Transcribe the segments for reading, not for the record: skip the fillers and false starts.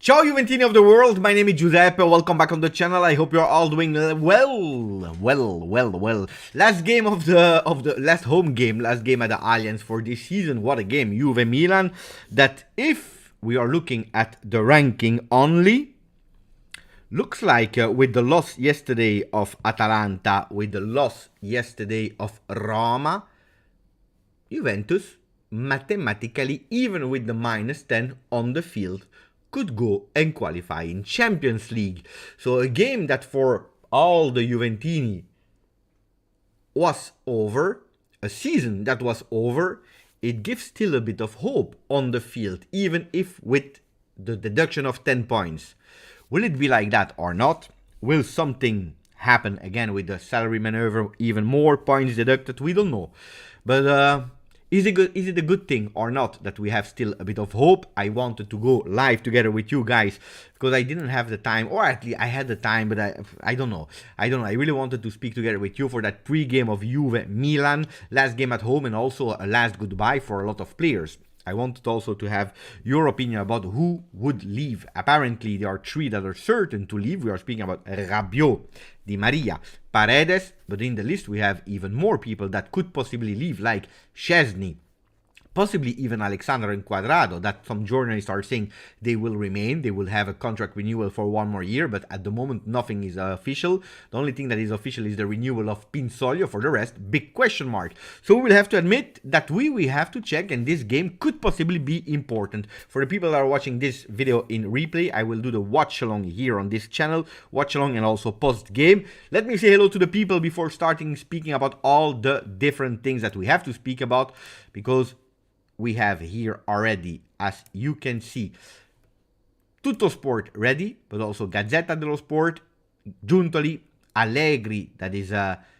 Ciao Juventini of the world, my name is Giuseppe, welcome back on the channel. I hope you're all doing well. Last game of the last home game, last game at the Allianz for this season. What a game, Juve Milan. That if we are looking at the ranking only, looks like with the loss yesterday of Atalanta, with the loss yesterday of Roma, Juventus mathematically, even with the -10 on the field, could go and qualify in Champions League. So a game that for all the Juventini was over, a season that was over, it gives still a bit of hope on the field, even if with the deduction of 10 points. Will it be like that or not? Will something happen again with the salary maneuver, even more points deducted? We don't know. But is it a good thing or not that we have still a bit of hope? I wanted to go live together with you guys because I didn't have the time, or at least I had the time, but I don't know. I really wanted to speak together with you for that pre-game of Juve Milan, last game at home, and also a last goodbye for a lot of players. I wanted also to have your opinion about who would leave. Apparently, there are 3 that are certain to leave. We are speaking about Rabiot, Di Maria, Paredes, but in the list we have even more people that could possibly leave, like Szczesny, possibly even Alexander and Cuadrado, that some journalists are saying they will remain, they will have a contract renewal for 1 more year, but at the moment nothing is official. The only thing that is official is the renewal of Pinsoglio. For the rest, big question mark. So we will have to admit that we have to check, and this game could possibly be important. For the people that are watching this video in replay, I will do the watch along here on this channel, watch along and also post game. Let me say hello to the people before starting speaking about all the different things that we have to speak about, because we have here already, as you can see, Tutto Sport ready, but also Gazzetta dello Sport, Giuntoli, Allegri, that is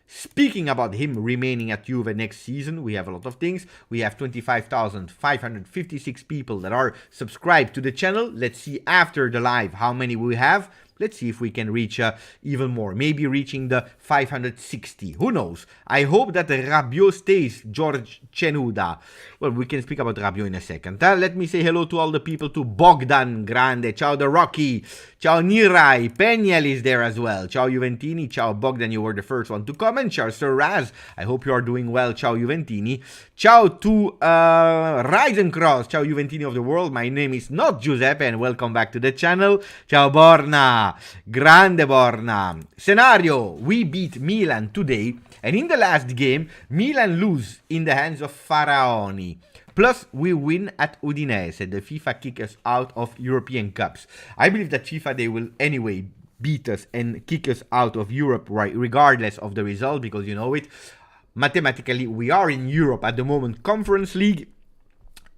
speaking about him remaining at Juve next season. We have a lot of things. We have 25,556 people that are subscribed to the channel. Let's see after the live how many we have. Let's see if we can reach even more, maybe reaching the 560. Who knows? I hope that Rabiot stays, George Cenuda. Well, we can speak about Rabiot in a second. Let me say hello to all the people, to Bogdan Grande, ciao the Rocky, ciao Nirai, Peniel is there as well, ciao Juventini, ciao Bogdan, you were the first one to comment, ciao Sir Raz, I hope you are doing well, ciao Juventini, ciao to Risencross, ciao Juventini of the world, my name is not Giuseppe and welcome back to the channel, ciao Borna, grande Borna. Scenario, we beat Milan today, and in the last game, Milan lose in the hands of Faraoni. Plus, we win at Udinese. The FIFA kick us out of European Cups. I believe that FIFA, they will anyway beat us and kick us out of Europe, right, regardless of the result, because you know it. Mathematically, we are in Europe at the moment, Conference League.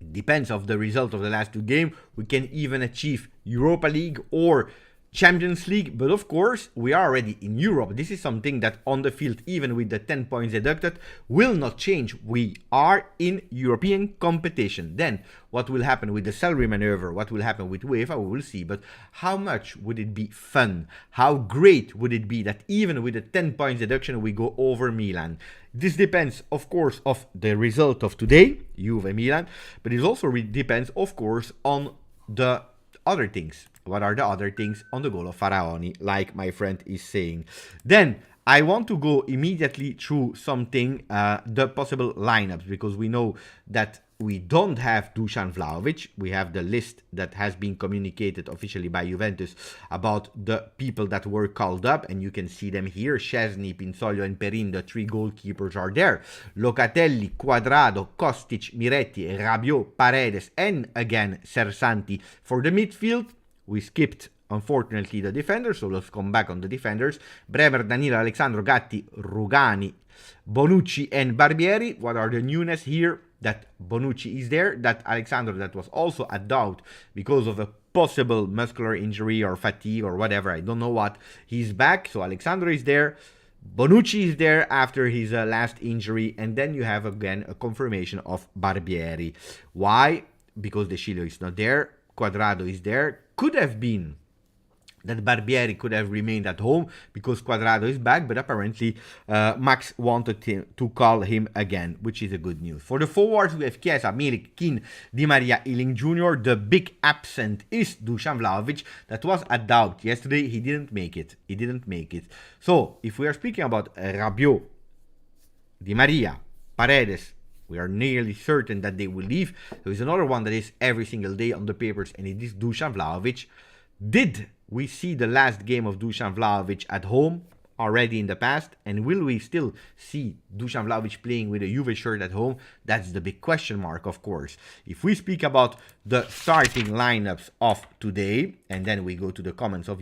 It depends on the result of the last 2 games. We can even achieve Europa League or Champions League, but of course we are already in Europe. This is something that on the field, even with the 10 points deducted, will not change. We are in European competition. Then what will happen with the salary maneuver, what will happen with UEFA, we will see. But how much would it be fun? How great would it be that even with the 10 points deduction we go over Milan? This depends, of course, of the result of today, Juve Milan, but it also depends, of course, on the other things. What are the other things on the goal of Faraoni, like my friend is saying? Then I want to go immediately through something, the possible lineups, because we know that we don't have Dusan Vlahovic. We have the list that has been communicated officially by Juventus about the people that were called up, and you can see them here. Szczesny, Pinsoglio, and Perin, the 3 goalkeepers are there. Locatelli, Quadrado, Kostic, Miretti, Rabiot, Paredes, and again Sersanti for the midfield. We skipped, unfortunately, the defenders, so let's come back on the defenders. Bremer, Danilo, Alexandro, Gatti, Rugani, Bonucci, and Barbieri. What are the newness here? That Bonucci is there, that Alexandro, that was also a doubt because of a possible muscular injury or fatigue or whatever, I don't know what, he's back. So Alexandro is there, Bonucci is there after his last injury, and then you have again a confirmation of Barbieri. Why? Because De Sciglio is not there, Quadrado is there. Could have been that Barbieri could have remained at home because Quadrado is back, but apparently Max wanted to call him again, which is a good news. For the forwards, we have Chiesa, Milik, Keane, Di Maria, Ealing Jr. The big absent is Dusan Vlahovic. That was a doubt. Yesterday, he didn't make it. He didn't make it. So, if we are speaking about Rabiot, Di Maria, Paredes, we are nearly certain that they will leave. There is another one that is every single day on the papers, and it is Dusan Vlahovic. Did we see the last game of Dusan Vlahovic at home already in the past? And will we still see Dusan Vlahovic playing with a Juve shirt at home? That's the big question mark, of course. If we speak about the starting lineups of today, and then we go to the comments of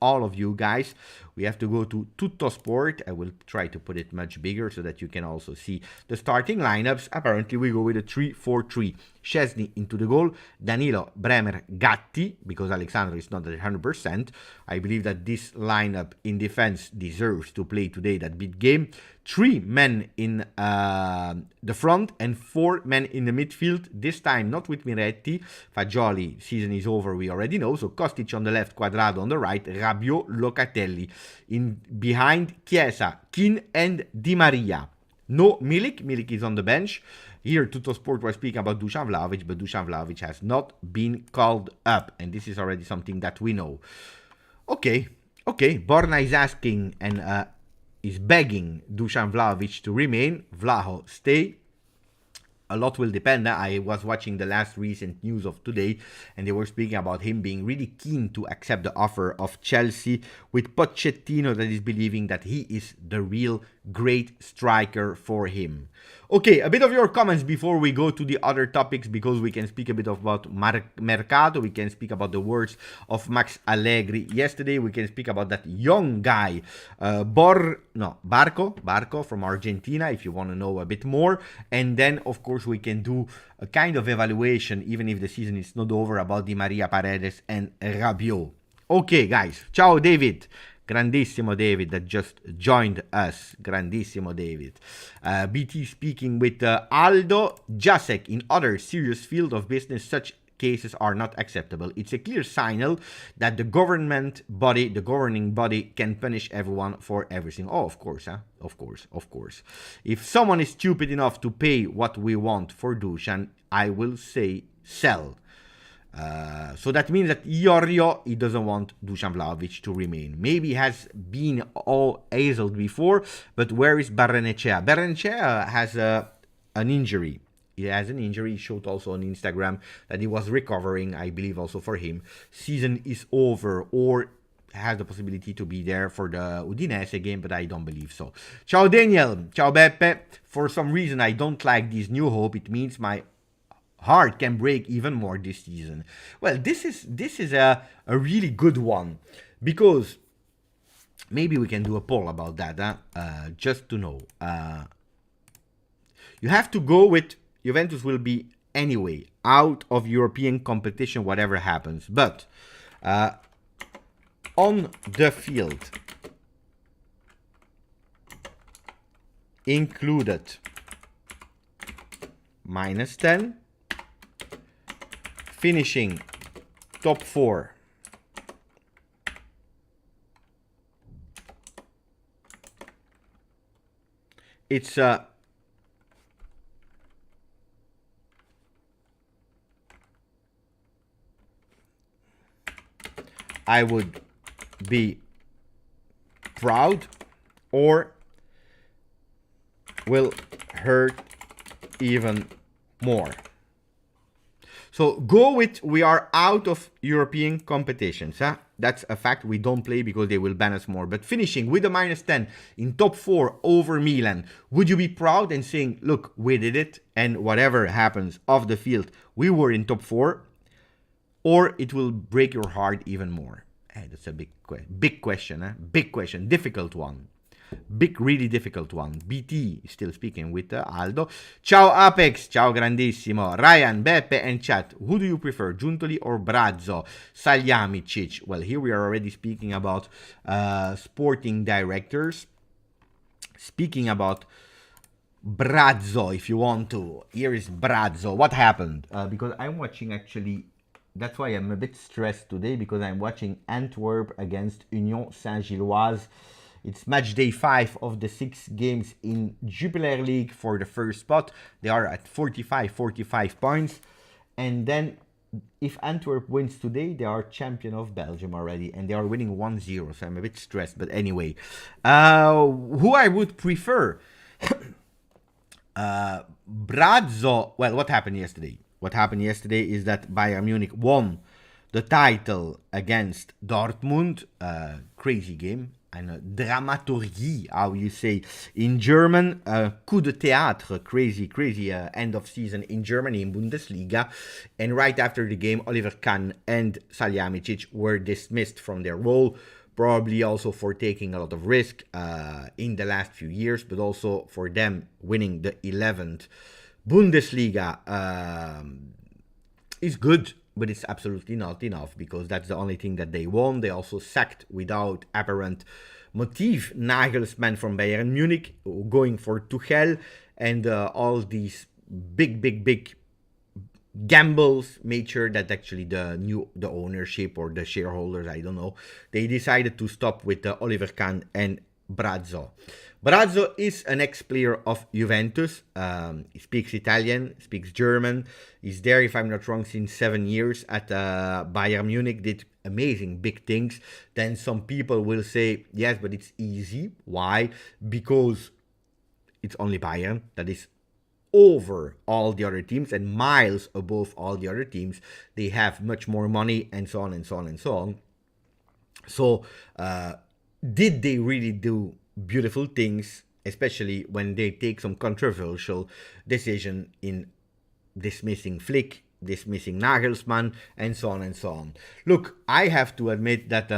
all of you guys, we have to go to Tutto Sport. I will try to put it much bigger so that you can also see the starting lineups. Apparently, we go with a 3-4-3. Szczesny into the goal, Danilo, Bremer, Gatti, because Alexandro is not at 100%. I believe that this lineup in defense deserves to play today that big game. 3 men in the front and 4 men in the midfield. This time not with Miretti. Fagioli, season is over, we already know. So Kostic on the left, Quadrado on the right, Rabiot, Locatelli. In behind, Chiesa, Keane, and Di Maria. No Milik. Milik is on the bench. Here, Tutto Sport was speaking about Dusan Vlahovic, but Dusan Vlahovic has not been called up. And this is already something that we know. Okay. Borna is asking and is begging Dusan Vlahovic to remain. Vlaho, stay. A lot will depend. I was watching the last recent news of today, and they were speaking about him being really keen to accept the offer of Chelsea, with Pochettino that is believing that he is the real great striker for him. Okay, a bit of your comments before we go to the other topics, because we can speak a bit about Mercato, we can speak about the words of Max Allegri yesterday, we can speak about that young guy, Barco from Argentina, if you want to know a bit more, and then of course we can do a kind of evaluation, even if the season is not over, about Di Maria, Paredes and Rabiot. Okay guys, ciao David. Grandissimo David that just joined us. Grandissimo David. BT speaking with Aldo. Jacek, in other serious field of business, such cases are not acceptable. It's a clear signal that the governing body can punish everyone for everything. Oh, of course, huh? Of course. If someone is stupid enough to pay what we want for Dusan, I will say sell. So that means that Iorio, he doesn't want Dusan Vlahovic to remain. Maybe he has been all hazeled before, but where is Barrenechea? Barrenechea has an injury. He has an injury. He showed also on Instagram that he was recovering, I believe also for him. Season is over, or has the possibility to be there for the Udinese game, but I don't believe so. Ciao Daniel. Ciao Beppe. For some reason, I don't like this new hope. It means my heart can break even more this season. Well, this is a really good one, because maybe we can do a poll about that, just to know. You have to go with Juventus will be anyway out of European competition, whatever happens. But on the field, included -10. Finishing top 4. It's I would be proud, or will hurt even more. So go with we are out of European competitions. Huh? That's a fact. We don't play because they will ban us more. But finishing with a -10 in top 4 over Milan, would you be proud and saying, look, we did it, and whatever happens off the field, we were in top 4? Or it will break your heart even more? Hey, that's a big question, huh? Big question, difficult one. Big, really difficult one. BT still speaking with Aldo. Ciao Apex, ciao grandissimo. Ryan, Beppe, and chat. Who do you prefer, Giuntoli or Brazzo? Salihamidzic. Well, here we are already speaking about sporting directors. Speaking about Brazzo, if you want to. Here is Brazzo. What happened? Because I'm watching actually. That's why I'm a bit stressed today, because I'm watching Antwerp against Union Saint-Gilloise. It's match day 5 of the 6 games in Jupiler League for the first spot. They are at 45 points. And then if Antwerp wins today, they are champion of Belgium already. And they are winning 1-0. So I'm a bit stressed. But anyway, who I would prefer? Brazzo. Well, what happened yesterday? What happened yesterday is that Bayern Munich won the title against Dortmund. Crazy game. And dramaturgie, how you say in German, coup de théâtre, crazy end of season in Germany in Bundesliga. And right after the game, Oliver Kahn and Salihamidzic were dismissed from their role, probably also for taking a lot of risk in the last few years, but also for them winning the 11th Bundesliga is good. But it's absolutely not enough, because that's the only thing that they won. They also sacked, without apparent motive, Nagelsmann from Bayern Munich, going for Tuchel, and all these big gambles made sure that actually the ownership or the shareholders, I don't know, they decided to stop with Oliver Kahn and Brazzo. Brazzo is an ex-player of Juventus. He speaks Italian, speaks German. He's there, if I'm not wrong, since 7 years at Bayern Munich. Did amazing big things. Then some people will say, yes, but it's easy. Why? Because it's only Bayern that is over all the other teams and miles above all the other teams. They have much more money, and so on and so on and so on. So, did they really do beautiful things, especially when they take some controversial decision in dismissing Flick, dismissing Nagelsmann, and so on and so on? Look, I have to admit that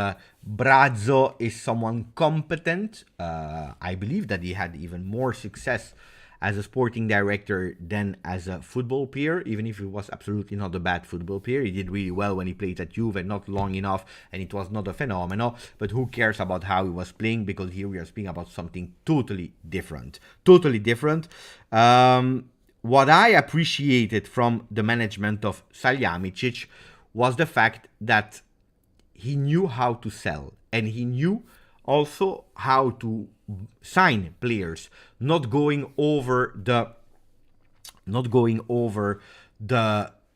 Brazzo is someone competent. I believe that he had even more success as a sporting director than as a football player, even if he was absolutely not a bad football player. He did really well when he played at Juve, not long enough, and it was not a phenomenon. But who cares about how he was playing, because here we are speaking about something totally different. Totally different. What I appreciated from the management of Salihamidzic was the fact that he knew how to sell, and he knew also how to sign players, not going over the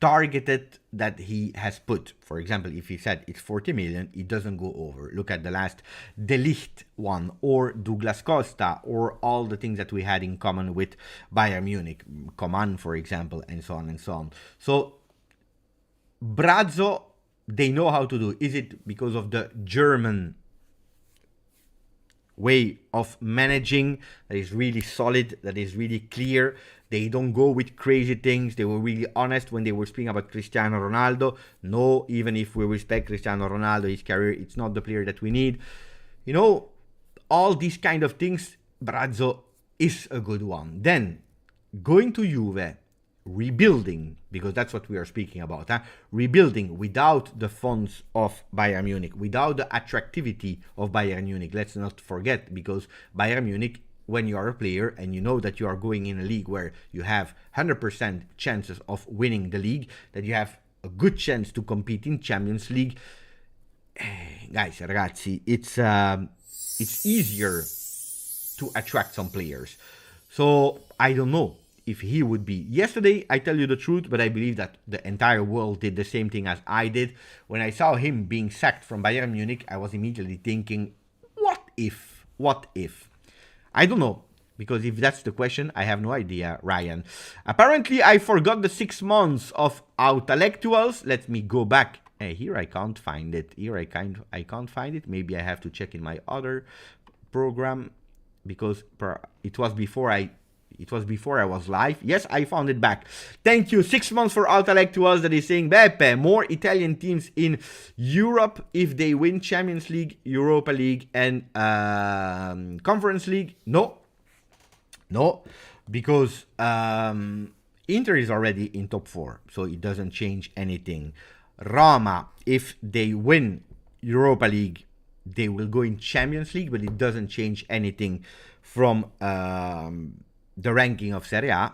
targeted that he has put. For example, if he said it's 40 million, it doesn't go over. Look at the last De Ligt one, or Douglas Costa, or all the things that we had in common with Bayern Munich, Coman, for example, and so on and so on. So Brazzo, they know how to do. Is it because of the German way of managing that is really solid, that is really clear? They don't go with crazy things. They were really honest when they were speaking about Cristiano Ronaldo. No, even if we respect Cristiano Ronaldo, his career, it's not the player that we need. You know, all these kind of things, Brazzo is a good one. Then, going to Juve, rebuilding, because that's what we are speaking about, rebuilding without the funds of Bayern Munich, without the attractivity of Bayern Munich. Let's not forget, because Bayern Munich, when you are a player and you know that you are going in a league where you have 100% chances of winning the league, that you have a good chance to compete in Champions League, guys, ragazzi, it's easier to attract some players. So I don't know if he would be. Yesterday, I tell you the truth, but I believe that the entire world did the same thing as I did. When I saw him being sacked from Bayern Munich, I was immediately thinking, what if? What if? I don't know, Because if that's the question, I have no idea, Ryan. Apparently, I forgot the 6 months of intellectuals. Let me go back. Hey, here I can't find it. Here I can't find it. Maybe I have to check in my other program because it was before I was live. Yes, I found it back. Thank you. 6 months for intellectuals that is saying, Beppe, more Italian teams in Europe if they win Champions League, Europa League, and Conference League. No, because Inter is already in top 4, so it doesn't change anything. Roma, if they win Europa League, they will go in Champions League, but it doesn't change anything from the ranking of Serie A.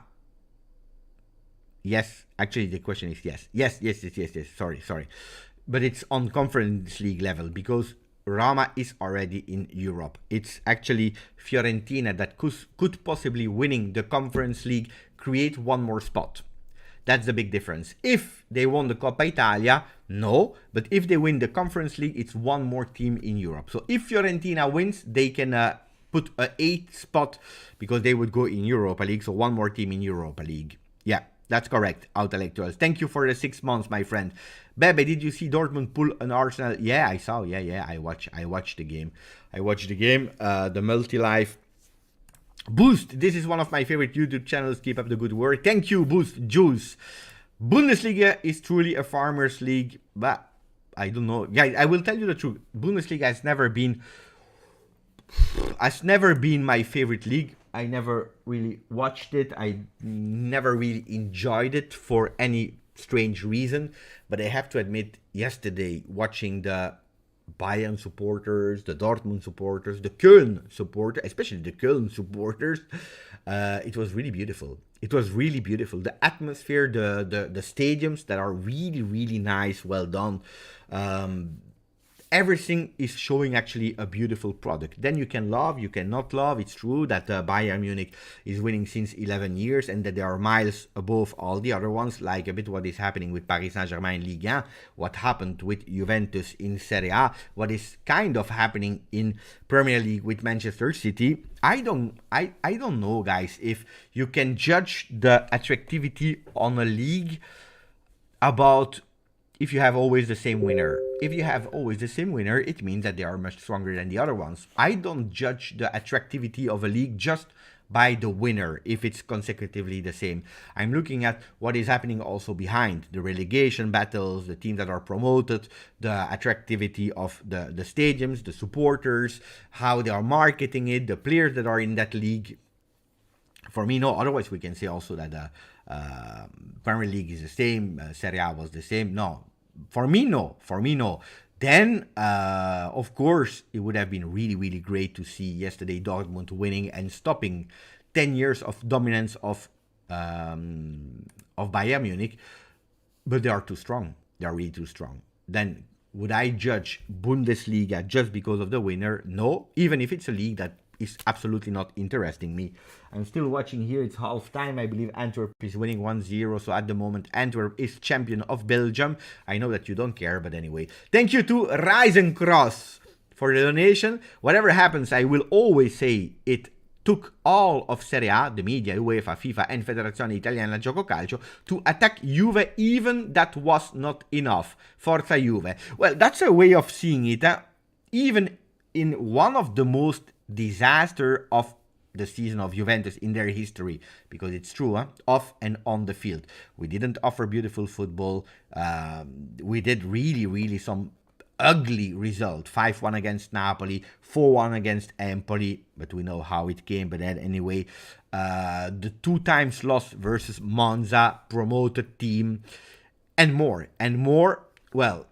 Yes, actually the question is yes. Sorry. But it's on Conference League level because Roma is already in Europe. It's actually Fiorentina that could possibly winning the Conference League create one more spot. That's the big difference. If they won the Coppa Italia, no. But if they win the Conference League, it's one more team in Europe. So if Fiorentina wins, they can put an 8th spot because they would go in Europa League. So one more team in Europa League. Yeah, that's correct. Intellectuals. Thank you for the 6 months, my friend. Bebe, did you see Dortmund pull an Arsenal? Yeah, I saw. Yeah. I watched the game. The multi-live. Boost, this is one of my favorite YouTube channels. Keep up the good work. Thank you, Boost Juice. Bundesliga is truly a farmers league, but I don't know. Guys, I will tell you the truth. Bundesliga has never been my favorite league. I never really watched it. I never really enjoyed it for any strange reason. But I have to admit, yesterday, watching the Bayern supporters, the Dortmund supporters, the Köln supporters, especially the Köln supporters, it was really beautiful. The atmosphere, the stadiums that are really, really nice, well done. Everything is showing actually a beautiful product. Then you can love, you cannot love. It's true that Bayern Munich is winning since 11 years and that they are miles above all the other ones, like a bit what is happening with Paris Saint-Germain in Ligue 1, what happened with Juventus in Serie A, what is kind of happening in Premier League with Manchester City. I don't know, guys, if you can judge the attractivity on a league about if you have always the same winner. If you have always the same winner, it means that they are much stronger than the other ones. I don't judge the attractivity of a league just by the winner, if it's consecutively the same. I'm looking at what is happening also behind the relegation battles, the teams that are promoted, the attractivity of the stadiums, the supporters, how they are marketing it, the players that are in that league. For me, no. Otherwise, we can say also that the Premier League is the same, Serie A was the same. No. For me, no. Then, of course, it would have been really, really great to see yesterday Dortmund winning and stopping 10 years of dominance of Bayern Munich. But they are too strong. They are really too strong. Then, would I judge Bundesliga just because of the winner? No. Even if it's a league that is absolutely not interesting me. I'm still watching here. It's half time. I believe Antwerp is winning 1-0. So at the moment, Antwerp is champion of Belgium. I know that you don't care, but anyway. Thank you to Risencross for the donation. Whatever happens, I will always say it took all of Serie A, the media, UEFA, FIFA, and Federazione Italiana Gioco Calcio to attack Juve. Even that was not enough. Forza Juve. Well, that's a way of seeing it. Even in one of the most disaster of the season of Juventus in their history, because it's true, off and on the field. We didn't offer beautiful football. We did really some ugly result. 5-1 against Napoli, 4-1 against Empoli, but we know how it came. But then anyway, the 2 times loss versus Monza, promoted team, and more. Well,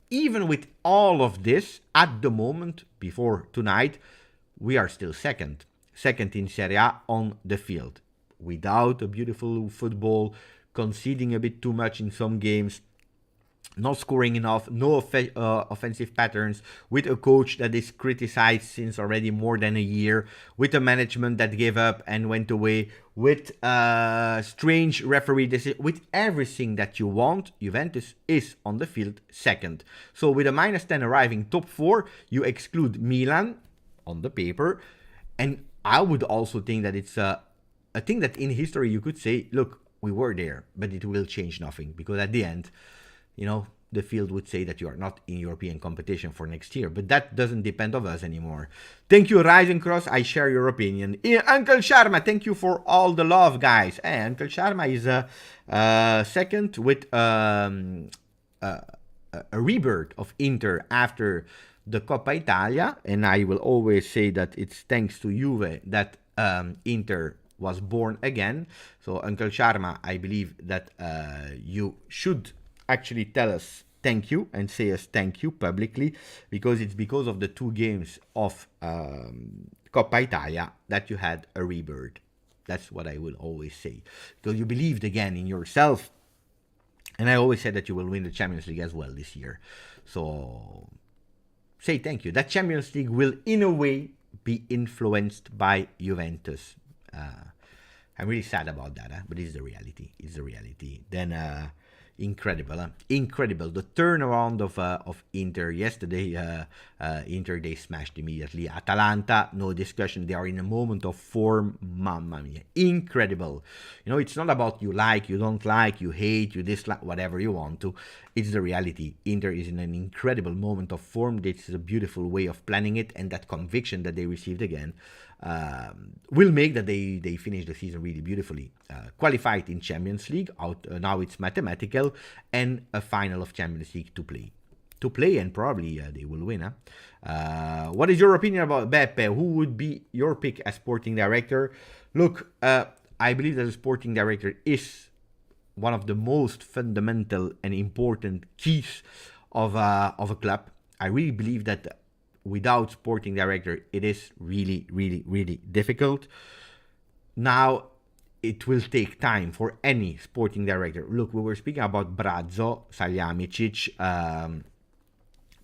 even with all of this, at the moment, before tonight, we are still second in Serie A on the field. Without a beautiful football, conceding a bit too much in some games, not scoring enough, no offensive patterns, with a coach that is criticized since already more than a year, with a management that gave up and went away, with strange referee decision, with everything that you want. Juventus is on the field second. So with a -10 arriving top 4, you exclude Milan on the paper, and I would also think that it's a thing that in history you could say, look, we were there, but it will change nothing, because at the end, you know, the field would say that you are not in European competition for next year. But that doesn't depend on us anymore. Thank you, Rise and Cross. I share your opinion. Uncle Sharma, thank you for all the love, guys. Hey, Uncle Sharma is second with a rebirth of Inter after the Coppa Italia, and I will always say that it's thanks to Juve that Inter was born again. So Uncle Sharma, I believe that you should actually tell us thank you and say us thank you publicly, because it's because of the 2 games of Coppa Italia that you had a rebirth. That's what I will always say, because you believed again in yourself. And I always said that you will win the Champions League as well this year. So say thank you. That Champions League will, in a way, be influenced by Juventus. I'm really sad about that, but it's the reality. It's the reality. Then incredible, incredible. The turnaround of Inter yesterday. Inter, they smashed immediately. Atalanta, no discussion. They are in a moment of form. Mamma mia, incredible. You know, it's not about you like, you don't like, you hate, you dislike, whatever you want to. It's the reality. Inter is in an incredible moment of form. This is a beautiful way of planning it, and that conviction that they received again will make that they finish the season really beautifully. Qualified in Champions League, out now it's mathematical, and a final of Champions League to play, and probably they will win. What is your opinion about Beppe? Who would be your pick as sporting director? Look, I believe that a sporting director is one of the most fundamental and important keys of a club. I really believe that without sporting director, it is really, really, really difficult. Now, it will take time for any sporting director. Look, we were speaking about Brazzo, Salihamidzic,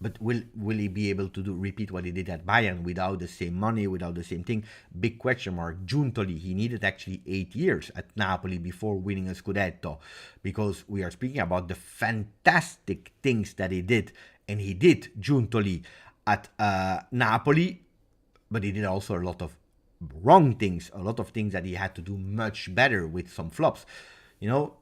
but will he be able to repeat what he did at Bayern without the same money, without the same thing? Big question mark. Giuntoli, he needed actually 8 years at Napoli before winning a Scudetto, because we are speaking about the fantastic things that he did, and he did, Giuntoli, at Napoli, but he did also a lot of wrong things, a lot of things that he had to do much better with some flops. You know,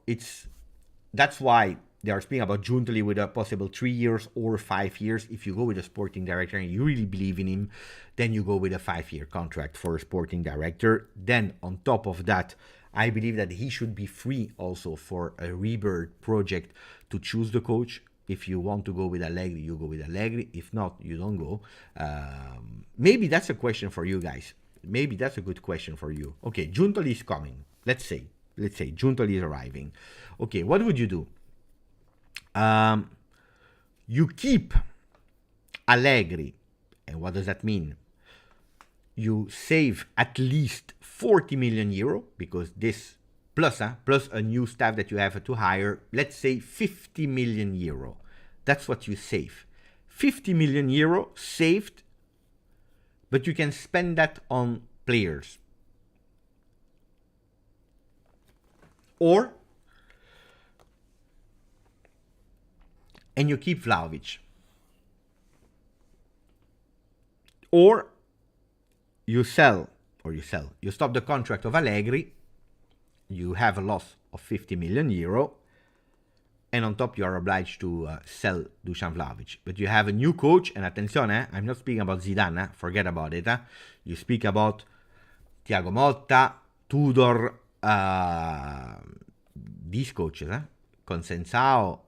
that's why they are speaking about Giuntoli with a possible 3 years or 5 years. If you go with a sporting director and you really believe in him, then you go with a 5-year contract for a sporting director. Then on top of that, I believe that he should be free also for a rebirth project to choose the coach. If you want to go with Allegri, you go with Allegri. If not, you don't go. Maybe that's a question for you guys. Maybe that's a good question for you. Okay, Giuntoli is coming. Let's say Giuntoli is arriving. Okay, what would you do? You keep Allegri. And what does that mean? You save at least 40 million euro, because this plus a new staff that you have to hire, let's say 50 million euro. That's what you save. 50 million euro saved, but you can spend that on players. And you keep Vlahovic. Or you stop the contract of Allegri, you have a loss of 50 million euro, and on top you are obliged to sell Dusan Vlahovic. But you have a new coach, and attention, I'm not speaking about Zidane, forget about it. You speak about Thiago Motta, Tudor, these coaches, Consensao,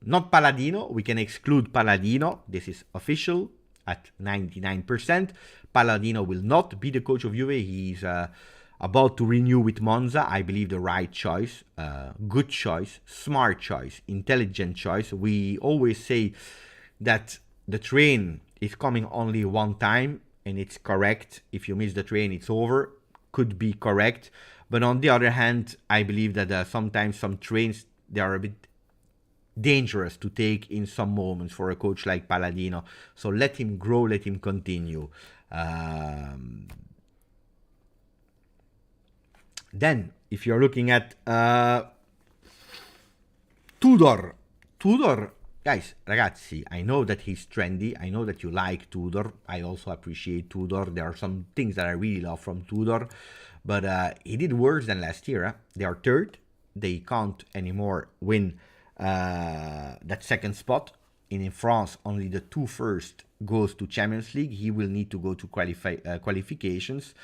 not Palladino. We can exclude Palladino. This is official at 99%. Palladino will not be the coach of Juve. He's about to renew with Monza. I believe the right choice, good choice, smart choice, intelligent choice. We always say that the train is coming only one time, and it's correct. If you miss the train, it's over. Could be correct. But on the other hand, I believe that sometimes some trains, they are a bit dangerous to take in some moments for a coach like Palladino. So let him grow, let him continue. Then, if you're looking at Tudor, Guys, ragazzi, I know that he's trendy. I know that you like Tudor. I also appreciate Tudor. There are some things that I really love from Tudor. But he did worse than last year. Huh? They are third. They can't anymore win that second spot. In France, only the two first goes to Champions League. He will need to go to qualifications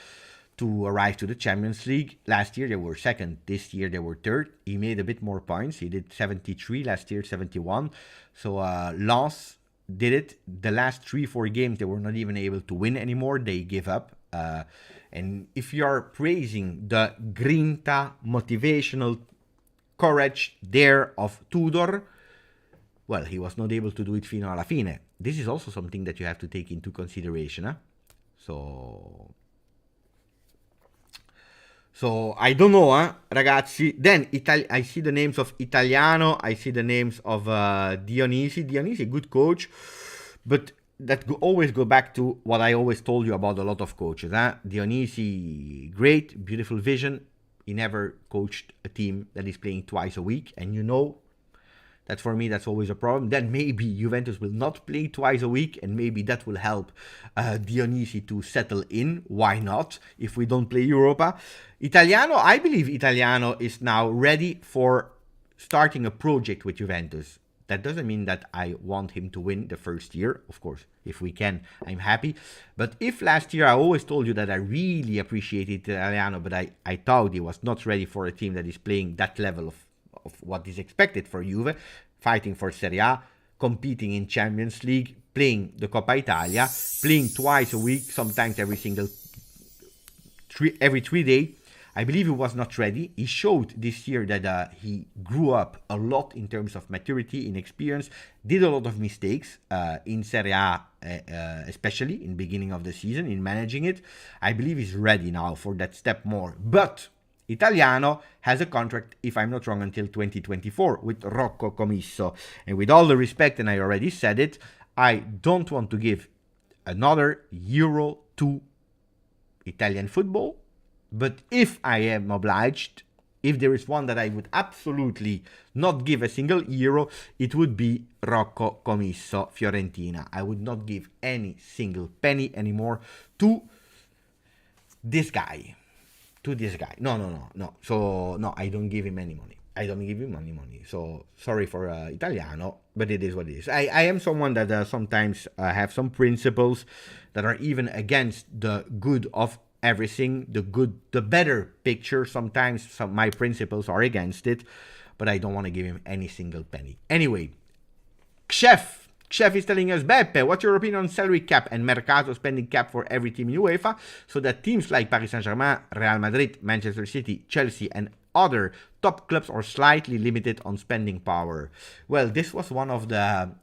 to arrive to the Champions League. Last year they were second. This year they were third. He made a bit more points. He did 73 last year, 71. So Lens did it. The last 3-4 games they were not even able to win anymore. They give up. And if you are praising the grinta, motivational courage there of Tudor, well, he was not able to do it fino alla fine. This is also something that you have to take into consideration. Huh? So I don't know, ragazzi. Then I see the names of Italiano. I see the names of Dionisi. Dionisi, good coach. But that always go back to what I always told you about a lot of coaches. Dionisi, great, beautiful vision. He never coached a team that is playing twice a week. And you know, that for me, that's always a problem. Then maybe Juventus will not play twice a week, and maybe that will help Dionisi to settle in. Why not? If we don't play Europa. Italiano, I believe Italiano is now ready for starting a project with Juventus. That doesn't mean that I want him to win the first year. Of course, if we can, I'm happy. But if last year I always told you that I really appreciated Italiano, but I thought he was not ready for a team that is playing that level of what is expected for Juve, fighting for Serie A, competing in Champions League, playing the Coppa Italia, playing twice a week, sometimes every 3 days. I believe he was not ready. He showed this year that he grew up a lot in terms of maturity, in experience, did a lot of mistakes in Serie A, especially in the beginning of the season, in managing it. I believe he's ready now for that step more. But Italiano has a contract, if I'm not wrong, until 2024 with Rocco Commisso. And with all the respect, and I already said it, I don't want to give another euro to Italian football. But if I am obliged, if there is one that I would absolutely not give a single euro, it would be Rocco Commisso, Fiorentina. I would not give any single penny anymore to this guy. No. So, no, I don't give him any money. So, sorry for Italiano, but it is what it is. I am someone that sometimes have some principles that are even against the good of everything, the better picture. Sometimes my principles are against it, but I don't want to give him any single penny. Anyway, Chef is telling us, Beppe, what's your opinion on salary cap and mercato spending cap for every team in UEFA, so that teams like Paris Saint-Germain, Real Madrid, Manchester City, Chelsea, and other top clubs are slightly limited on spending power? Well, this was one of the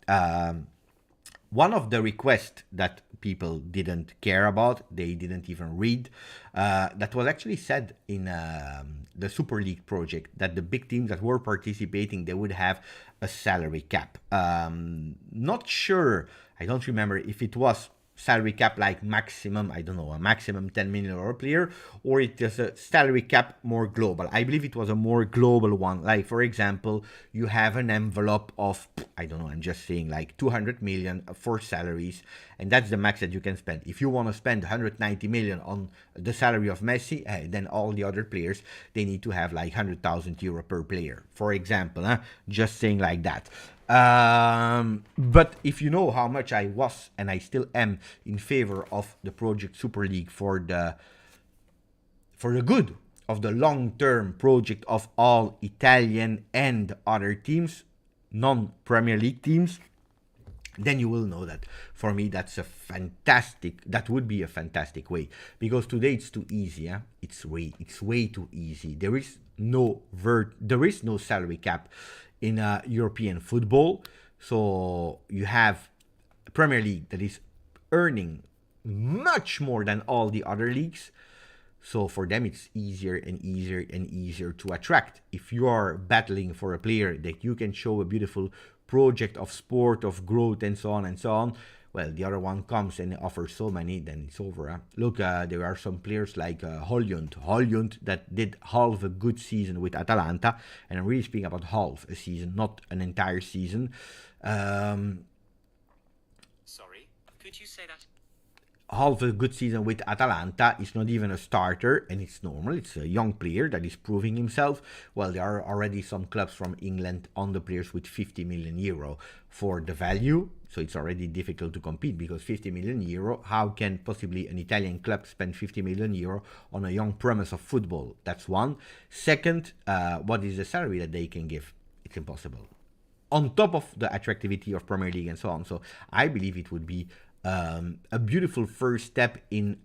requests that people didn't care about. They didn't even read. That was actually said in the Super League project, that the big teams that were participating, they would have a salary cap. Not sure. I don't remember if it was salary cap like maximum, I don't know, a maximum 10 million euro player, or it is a salary cap more global. I believe it was a more global one. Like, for example, you have an envelope of, I don't know, I'm just saying like 200 million for salaries, and that's the max that you can spend. If you want to spend 190 million on the salary of Messi, then all the other players, they need to have like 100,000 euro per player, for example. Just saying like that. But if you know how much I was, and I still am, in favor of the Project Super League for the good of the long-term project of all Italian and other teams, non-Premier League teams, then you will know that for me that would be a fantastic way, because today it's too easy. It's way too easy. There is no salary cap in European football. So you have a Premier League that is earning much more than all the other leagues. So for them, it's easier and easier to attract. If you are battling for a player that you can show a beautiful project of sport, of growth, and so on, well, the other one comes and offers so many, then it's over. Look, there are some players like Højlund that did half a good season with Atalanta, and I'm really speaking about half a season, not an entire season. Sorry, could you say that? Half a good season with Atalanta. He's not even a starter, and it's normal. It's a young player that is proving himself. Well, there are already some clubs from England on the players with 50 million euro for the value, so it's already difficult to compete because 50 million euro, how can possibly an Italian club spend 50 million euro on a young premise of football? That's one. Second, what is the salary that they can give? It's impossible. On top of the attractivity of Premier League and so on. So I believe it would be a beautiful first step in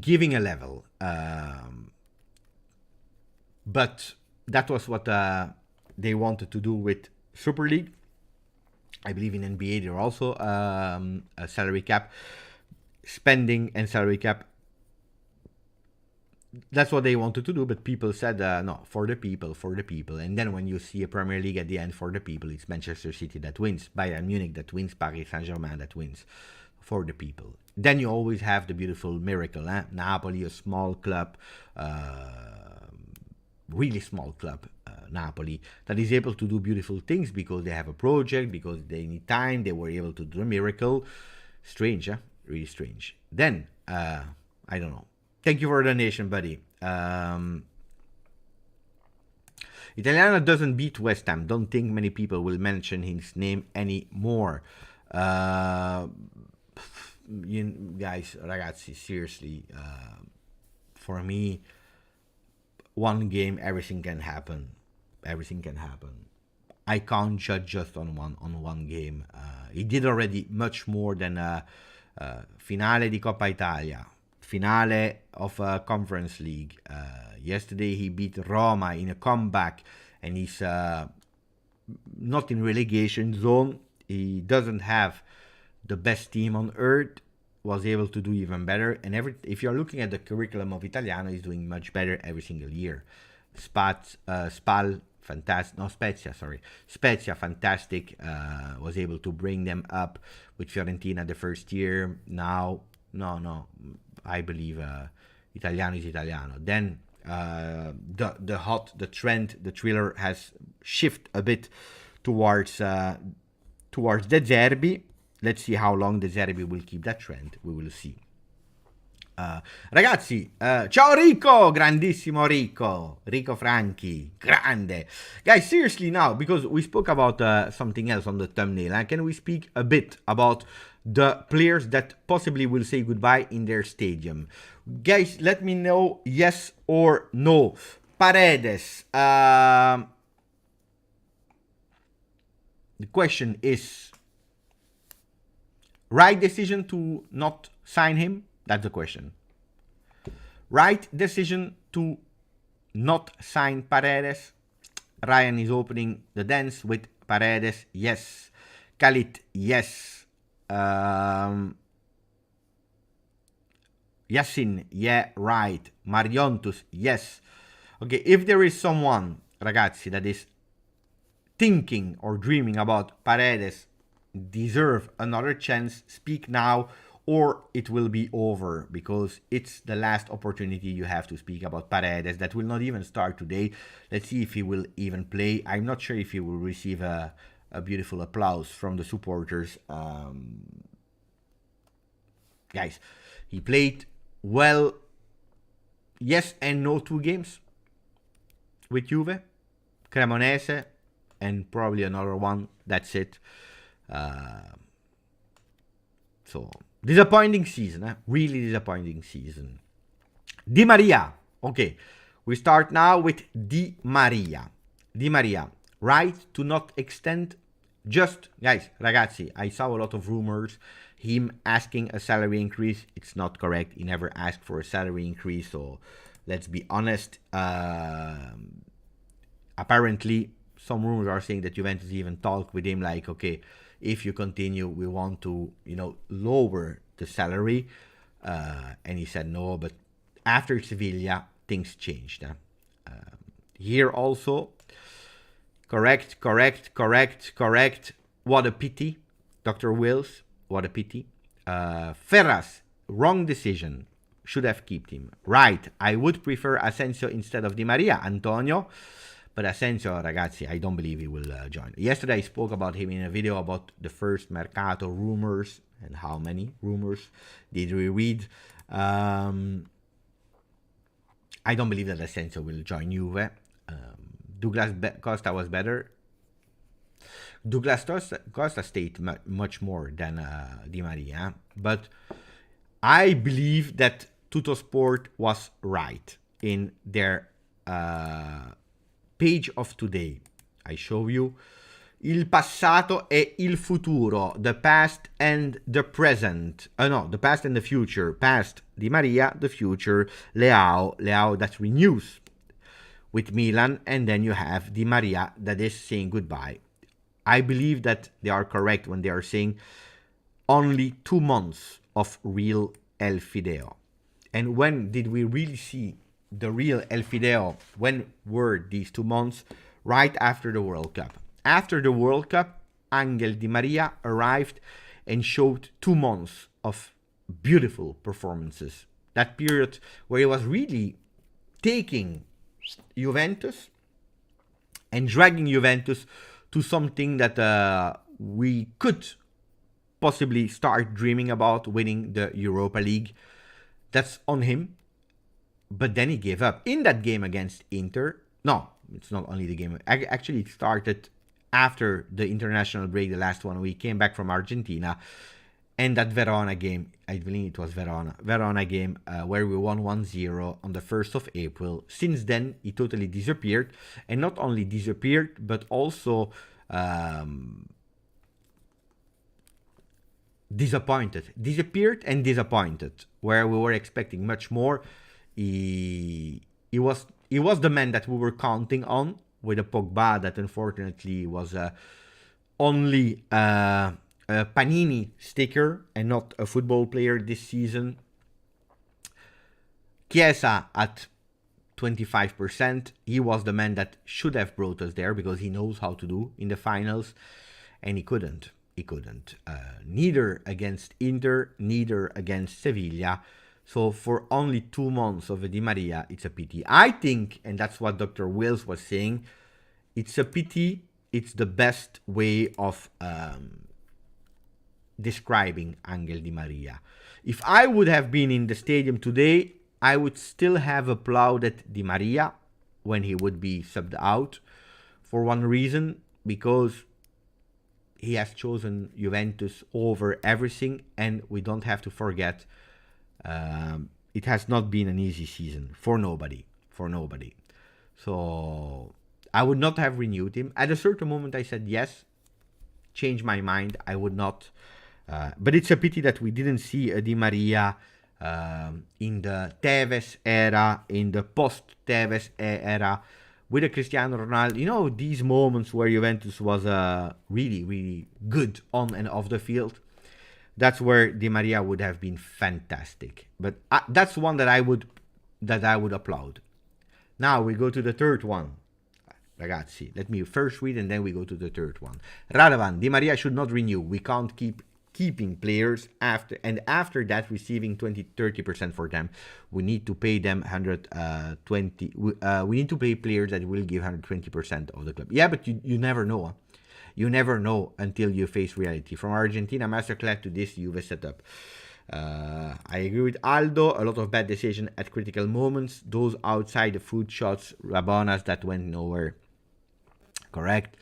giving a level. But that was what they wanted to do with Super League. I believe in NBA there are also a salary cap, spending and salary cap. That's what they wanted to do, but people said no, for the people, for the people. And then when you see a Premier League at the end, for the people, it's Manchester City that wins, Bayern Munich that wins, Paris Saint-Germain that wins, for the people. Then you always have the beautiful miracle, Napoli, a small club, really small club, Napoli, that is able to do beautiful things because they have a project, because they need time, they were able to do a miracle. Strange, really strange. Then, I don't know. Thank you for the donation, buddy. Italiano doesn't beat West Ham. Don't think many people will mention his name anymore. Guys, ragazzi, seriously. For me, one game, everything can happen. Everything can happen. I can't judge just on one game. He did already much more than finale di Coppa Italia. Finale of a Conference League. Yesterday he beat Roma in a comeback, and he's not in relegation zone. He doesn't have the best team on earth. Was able to do even better. And if you're looking at the curriculum of Italiano, he's doing much better every single year. Spal, fantastic. No, Spezia, fantastic. Was able to bring them up with Fiorentina the first year. Now, no. I believe Italiano is Italiano. Then the trend, the thriller has shifted a bit towards De Zerbi. Let's see how long De Zerbi will keep that trend. We will see. Ragazzi, ciao Rico, grandissimo Rico Franchi, grande. Guys, seriously now, because we spoke about something else on the thumbnail, can we speak a bit about the players that possibly will say goodbye in their stadium? Guys, let me know yes or no. Paredes. The question is, right decision to not sign him? That's the question. Right decision to not sign Paredes? Ryan is opening the dance with Paredes. Yes. Khalid, yes. Yassin, yeah, right. Mariontus, yes. Okay, if there is someone, ragazzi, that is thinking or dreaming about Paredes deserve another chance, speak now or it will be over, because it's the last opportunity you have to speak about Paredes. That will not even start today. Let's see if he will even play. I'm not sure if he will receive a beautiful applause from the supporters. Guys, he played well, yes and no 2 games with Juve, Cremonese, and probably another one. That's it. So, disappointing season, really disappointing season. Di Maria. Okay, we start now with Di Maria. Di Maria, right to not extend? Just, guys, ragazzi, I saw a lot of rumors. Him asking a salary increase. It's not correct. He never asked for a salary increase, so let's be honest. Apparently, some rumors are saying that Juventus even talked with him like, okay, if you continue, we want to, lower the salary. And he said no, but after Sevilla, things changed. Here also, correct. What a pity. Dr. Wills, what a pity. Ferraz, wrong decision. should have kept him. Right, I would prefer Asensio instead of Di Maria, Antonio. But Asensio, ragazzi, I don't believe he will join. Yesterday I spoke about him in a video about the first Mercato rumors and how many rumors did we read. I don't believe that Asensio will join Juve. Douglas Costa was better. Douglas Costa stayed much more than Di Maria. But I believe that Tuttosport was right in their page of today. I show you il passato e il futuro, the past and the present. No, the past and the future. Past Di Maria, the future Leao that renews with Milan, and then you have Di Maria that is saying goodbye. I believe that they are correct when they are saying only 2 months of real El Fideo. And when did we really see the real El Fideo? When were these 2 months? Right after the World Cup. After the World Cup, Angel Di Maria arrived and showed 2 months of beautiful performances. That period where he was really taking Juventus and dragging Juventus to something that we could possibly start dreaming about, winning the Europa League. That's on him. But then he gave up. In that game against Inter, no, it's not only the game. Actually, it started after the international break, the last one. We came back from Argentina. And that Verona game, I believe it was Verona game, where we won 1-0 on the 1st of April. Since then, he totally disappeared. And not only disappeared, but also disappointed. Disappeared and disappointed, where we were expecting much more. He was the man that we were counting on, with a Pogba that unfortunately was only a Panini sticker and not a football player this season. Chiesa at 25%. He was the man that should have brought us there because he knows how to do in the finals, and he couldn't. Neither against Inter, neither against Sevilla. So for only 2 months of Di Maria, it's a pity. I think, and that's what Dr. Wills was saying, it's a pity. It's the best way of describing Angel Di Maria. If I would have been in the stadium today, I would still have applauded Di Maria when he would be subbed out, for one reason, because he has chosen Juventus over everything, and we don't have to forget it has not been an easy season for nobody. So I would not have renewed him. At a certain moment I said yes, changed my mind, I would not. But it's a pity that we didn't see a Di Maria in the Tevez era, in the post-Tevez era, with a Cristiano Ronaldo. You know, these moments where Juventus was really, really good on and off the field. That's where Di Maria would have been fantastic. But that's one that I would applaud. Now we go to the third one. Ragazzi, let me first read and then we go to the third one. Radovan, Di Maria should not renew. We can't keep keeping players after that receiving 20-30% for them. We need to pay them 120. We need to pay players that will give 120% of the club. Yeah, but you never know. Huh? You never know until you face reality. From Argentina masterclass to this Juve setup. I agree with Aldo. A lot of bad decisions at critical moments. Those outside the foot shots, Rabonas that went nowhere. Correct.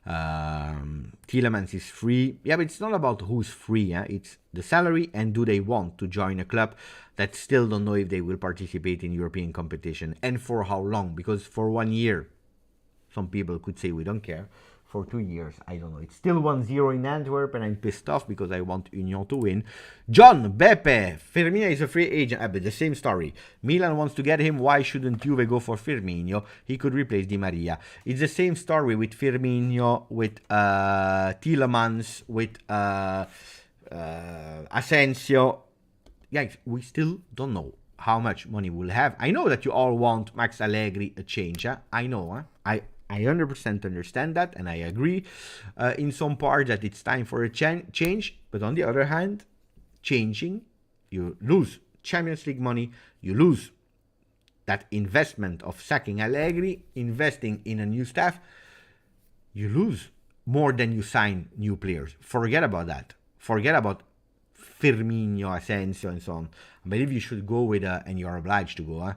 Tielemans is free. Yeah, but it's not about who's free. It's the salary and do they want to join a club that still don't know if they will participate in European competition and for how long. Because for 1 year, some people could say we don't care. For 2 years, I don't know. It's still 1-0 in Antwerp, and I'm pissed off because I want Union to win. John Beppe, Firmino is a free agent. But the same story. Milan wants to get him. Why shouldn't Juve go for Firmino? He could replace Di Maria. It's the same story with Firmino, with Tielemans, with Asensio. Guys, we still don't know how much money we'll have. I know that you all want Max Allegri a change. I know. I 100% understand that, and I agree in some part that it's time for a change. But on the other hand, changing, you lose Champions League money, you lose that investment of sacking Allegri, investing in a new staff, you lose more than you sign new players. Forget about that. Forget about Firmino, Asensio, and so on. I believe you should go with, and you're obliged to go,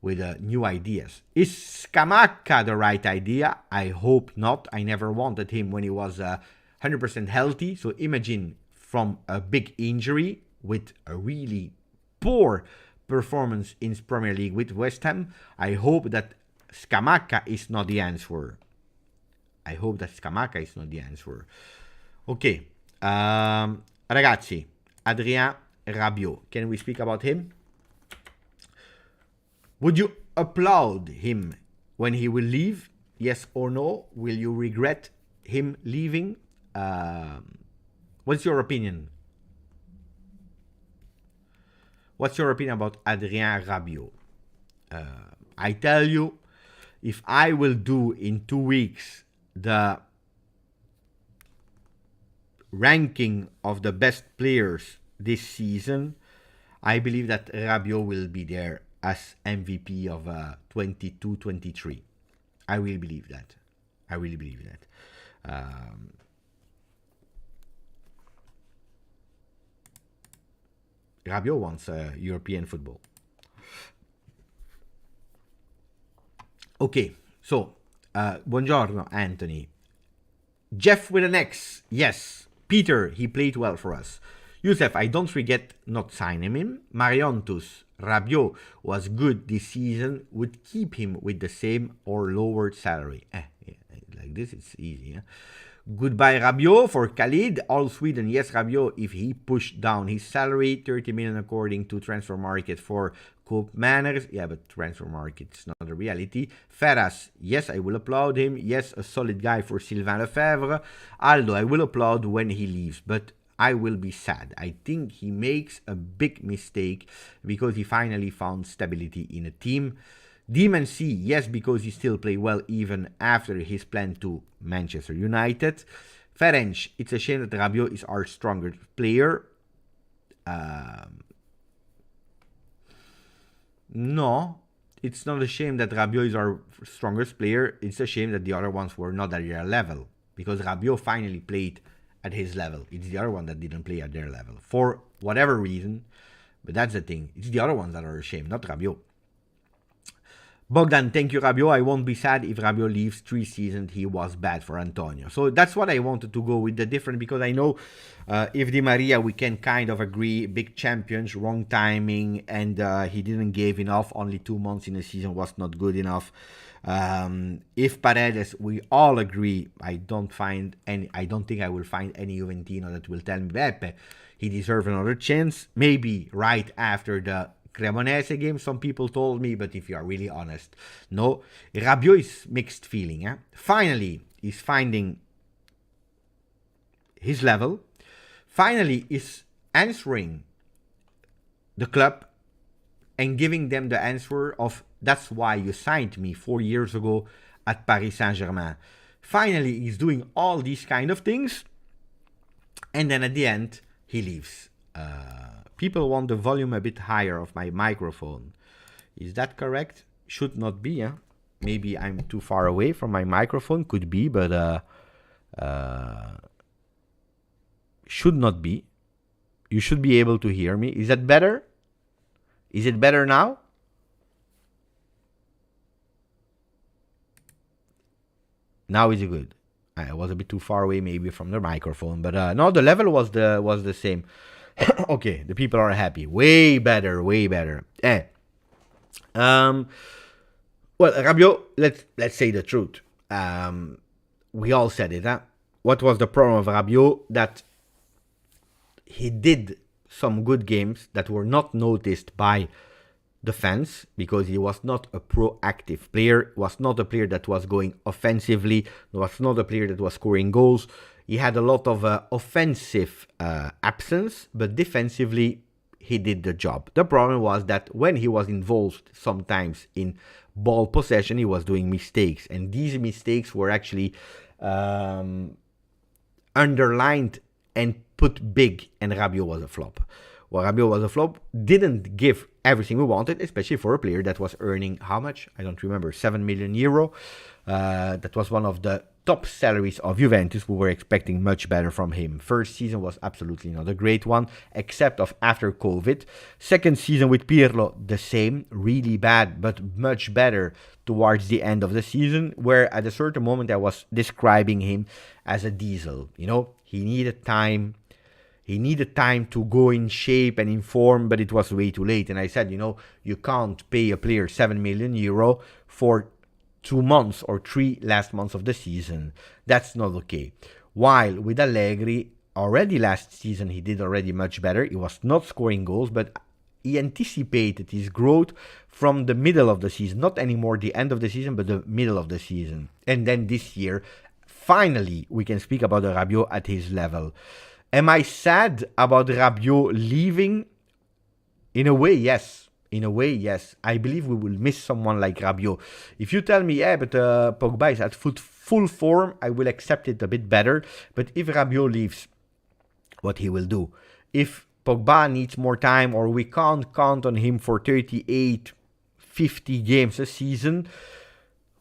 with new ideas. Is Scamacca the right idea? I hope not. I never wanted him when he was 100% healthy. So imagine from a big injury with a really poor performance in Premier League with West Ham. I hope that Scamacca is not the answer. I hope that Scamacca is not the answer. Ok, ragazzi, Adrien Rabiot. Can we speak about him? Would you applaud him when he will leave? Yes or no? Will you regret him leaving? What's your opinion? What's your opinion about Adrien Rabiot? I tell you, if I will do in 2 weeks the ranking of the best players this season, I believe that Rabiot will be there as MVP of 22-23. I really believe that. I really believe that. Rabiot wants European football. Okay, so buongiorno, Anthony. Jeff with an X. Yes. Peter, he played well for us. Youssef, I don't regret not signing him. Mariontus, Rabiot was good this season. Would keep him with the same or lowered salary. Like this, it's easy. Goodbye Rabiot for Khalid. All Sweden, yes, Rabiot, if he pushed down his salary, 30 million according to transfer market for Cope Manners. Yeah, but transfer market's not a reality. Ferras, yes, I will applaud him. Yes, a solid guy for Sylvain Lefebvre. Aldo, I will applaud when he leaves, but I will be sad. I think he makes a big mistake because he finally found stability in a team. Demon C, yes, because he still play well even after his plan to Manchester United. Ferenc, it's a shame that Rabiot is our stronger player. No, it's not a shame that Rabiot is our strongest player. It's a shame that the other ones were not at their level, because Rabiot finally played at his level. It's the other one that didn't play at their level for whatever reason. But that's the thing. It's the other ones that are ashamed, not Rabiot. Bogdan, thank you, Rabiot. I won't be sad if Rabiot leaves. 3 seasons, he was bad for Antonio. So that's what I wanted to go with the different, because I know if Di Maria, we can kind of agree, big champions, wrong timing, and he didn't give enough. Only 2 months in a season was not good enough. If Paredes, we all agree, I don't think I will find any Juventino that will tell me, Beppe, he deserves another chance. Maybe right after the Cremonese game, some people told me, but if you are really honest, no. Rabiot is mixed feeling. Finally, he's finding his level. Finally, is answering the club and giving them the answer of, that's why you signed me 4 years ago at Paris Saint-Germain. Finally, he's doing all these kind of things, and then at the end, he leaves. People want the volume a bit higher of my microphone. Is that correct? Should not be, Maybe I'm too far away from my microphone. Could be, but should not be. You should be able to hear me. Is that better? Is it better now? Now is it good? I was a bit too far away maybe from the microphone, but no, the level was the same. Okay, the people are happy. Way better, way better. Well, Rabiot, let's say the truth. We all said it, What was the problem of Rabiot? That he did some good games that were not noticed by the fans, because he was not a proactive player, was not a player that was going offensively, was not a player that was scoring goals. He had a lot of offensive absence, but defensively, he did the job. The problem was that when he was involved sometimes in ball possession, he was doing mistakes. And these mistakes were actually underlined and put big, and Rabiot was a flop. Well, Rabiot was a flop, didn't give everything we wanted, especially for a player that was earning how much? I don't remember, 7 million euro. That was one of the top salaries of Juventus. We were expecting much better from him. First season was absolutely not a great one, except of after COVID. Second season with Pirlo, the same, really bad, but much better towards the end of the season, where at a certain moment I was describing him as a diesel. You know, he needed time. He needed time to go in shape and in form, but it was way too late. And I said, you know, you can't pay a player 7 million euro for 2 months or 3 last months of the season. That's not okay. While with Allegri, already last season he did already much better. He was not scoring goals, but he anticipated his growth from the middle of the season. Not anymore the end of the season, but the middle of the season. And then this year, finally, we can speak about the Rabiot at his level. Am I sad about Rabiot leaving? In a way, yes. In a way, yes. I believe we will miss someone like Rabiot. If you tell me, yeah, but Pogba is at full form, I will accept it a bit better. But if Rabiot leaves, what he will do? If Pogba needs more time, or we can't count on him for 38, 50 games a season,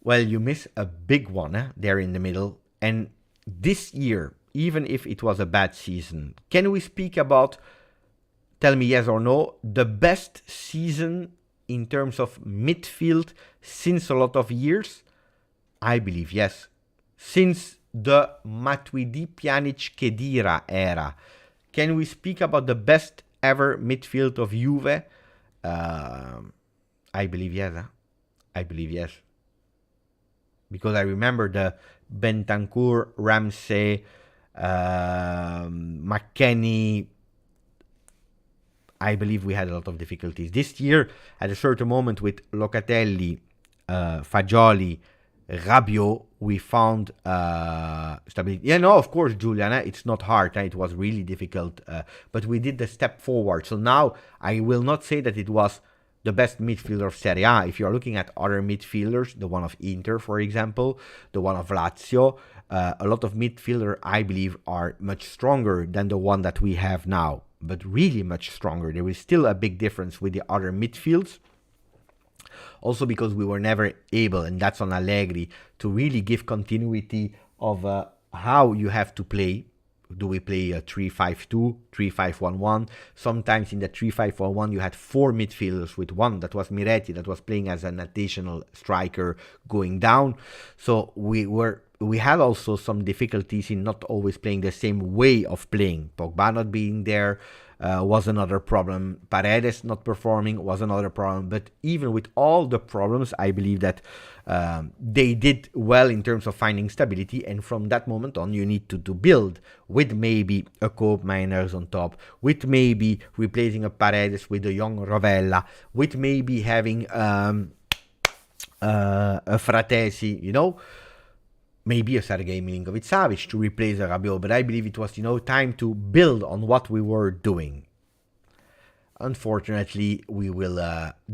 well, you miss a big one there in the middle. And this year, even if it was a bad season, can we speak about, tell me yes or no, the best season in terms of midfield since a lot of years? I believe yes. Since the Matuidi, Pjanic, Khedira era. Can we speak about the best ever midfield of Juve? I believe yes. I believe yes. Because I remember the Bentancur, Ramsey, McKennie. I believe we had a lot of difficulties. This year, at a certain moment with Locatelli, Fagioli, Rabiot, we found stability. Yeah, no, of course, Julian, it's not hard. It was really difficult, but we did the step forward. So now I will not say that it was the best midfielder of Serie A. If you're looking at other midfielders, the one of Inter, for example, the one of Lazio, a lot of midfielders, I believe, are much stronger than the one that we have now, but really much stronger. There is still a big difference with the other midfields. Also because we were never able, and that's on Allegri, to really give continuity of how you have to play. Do we play a 3-5-2, 3-5-1-1? Sometimes in the 3-5-1-1 you had 4 midfielders with one. That was Miretti, that was playing as an additional striker going down. So we had also some difficulties in not always playing the same way of playing. Pogba not being there was another problem. Paredes not performing was another problem. But even with all the problems, I believe that they did well in terms of finding stability. And from that moment on, you need to build with maybe a Cope Miners on top, with maybe replacing a Paredes with a young Rovella, with maybe having a Fratesi, you know, maybe a Sergei Milinkovic-Savic to replace a Rabiot. But I believe it was, time to build on what we were doing. Unfortunately, we will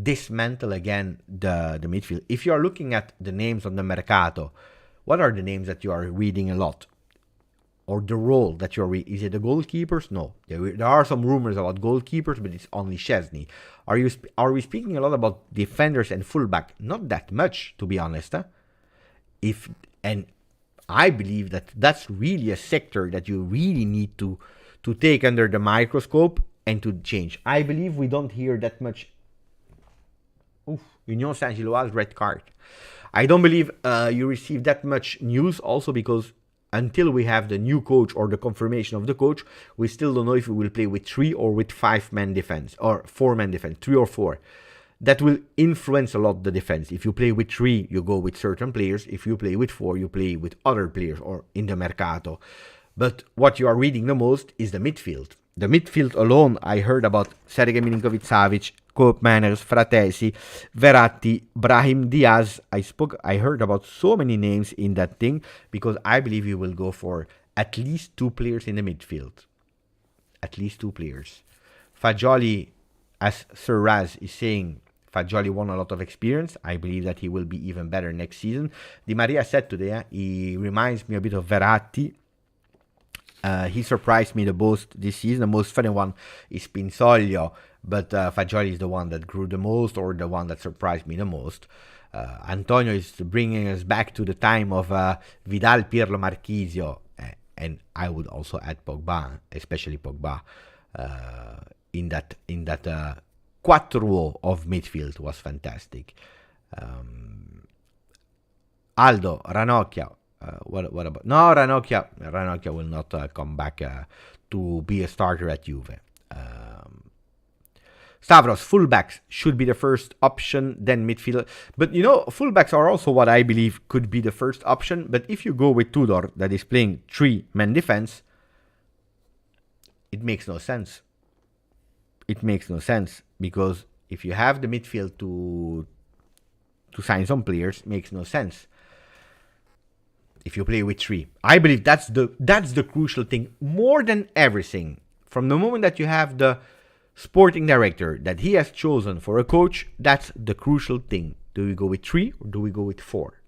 dismantle again the midfield. If you are looking at the names on the Mercato, what are the names that you are reading a lot? Or the role that you're reading? Is it the goalkeepers? No. There are some rumors about goalkeepers, but it's only Szczesny. Are we speaking a lot about defenders and fullback? Not that much, to be honest. And I believe that that's really a sector that you really need to take under the microscope and to change. I believe we don't hear that much. Union Saint-Gilloise red card. I don't believe you receive that much news, also because until we have the new coach or the confirmation of the coach, we still don't know if we will play with 3 or with 5-man defense or 4-man defense, 3 or 4. That will influence a lot the defense. If you play with 3, you go with certain players. If you play with 4, you play with other players or in the Mercato. But what you are reading the most is the midfield. The midfield alone, I heard about Sergei Milinkovic-Savic, Cope Manners, Fratesi, Verratti, Brahim Diaz. I heard about so many names in that thing because I believe you will go for at least 2 players in the midfield. At least 2 players. Fagioli, as Sir Raz is saying, Fagioli won a lot of experience. I believe that he will be even better next season. Di Maria said today, he reminds me a bit of Verratti. He surprised me the most this season. The most funny one is Pinsoglio, but Fagioli is the one that grew the most, or the one that surprised me the most. Antonio is bringing us back to the time of Vidal, Pirlo, Marchisio, and I would also add Pogba, especially Pogba, in that quattro of midfield was fantastic. Aldo, Ranocchia. What about? No, Ranocchia will not come back to be a starter at Juve. Stavros, fullbacks should be the first option, then midfield. But fullbacks are also what I believe could be the first option. But if you go with Tudor, that is playing 3-man defense, it makes no sense. It makes no sense, because if you have the midfield to sign some players, it makes no sense. If you play with 3, I believe that's the crucial thing more than everything. From the moment that you have the sporting director that he has chosen for a coach, that's the crucial thing. Do we go with 3 or do we go with 4?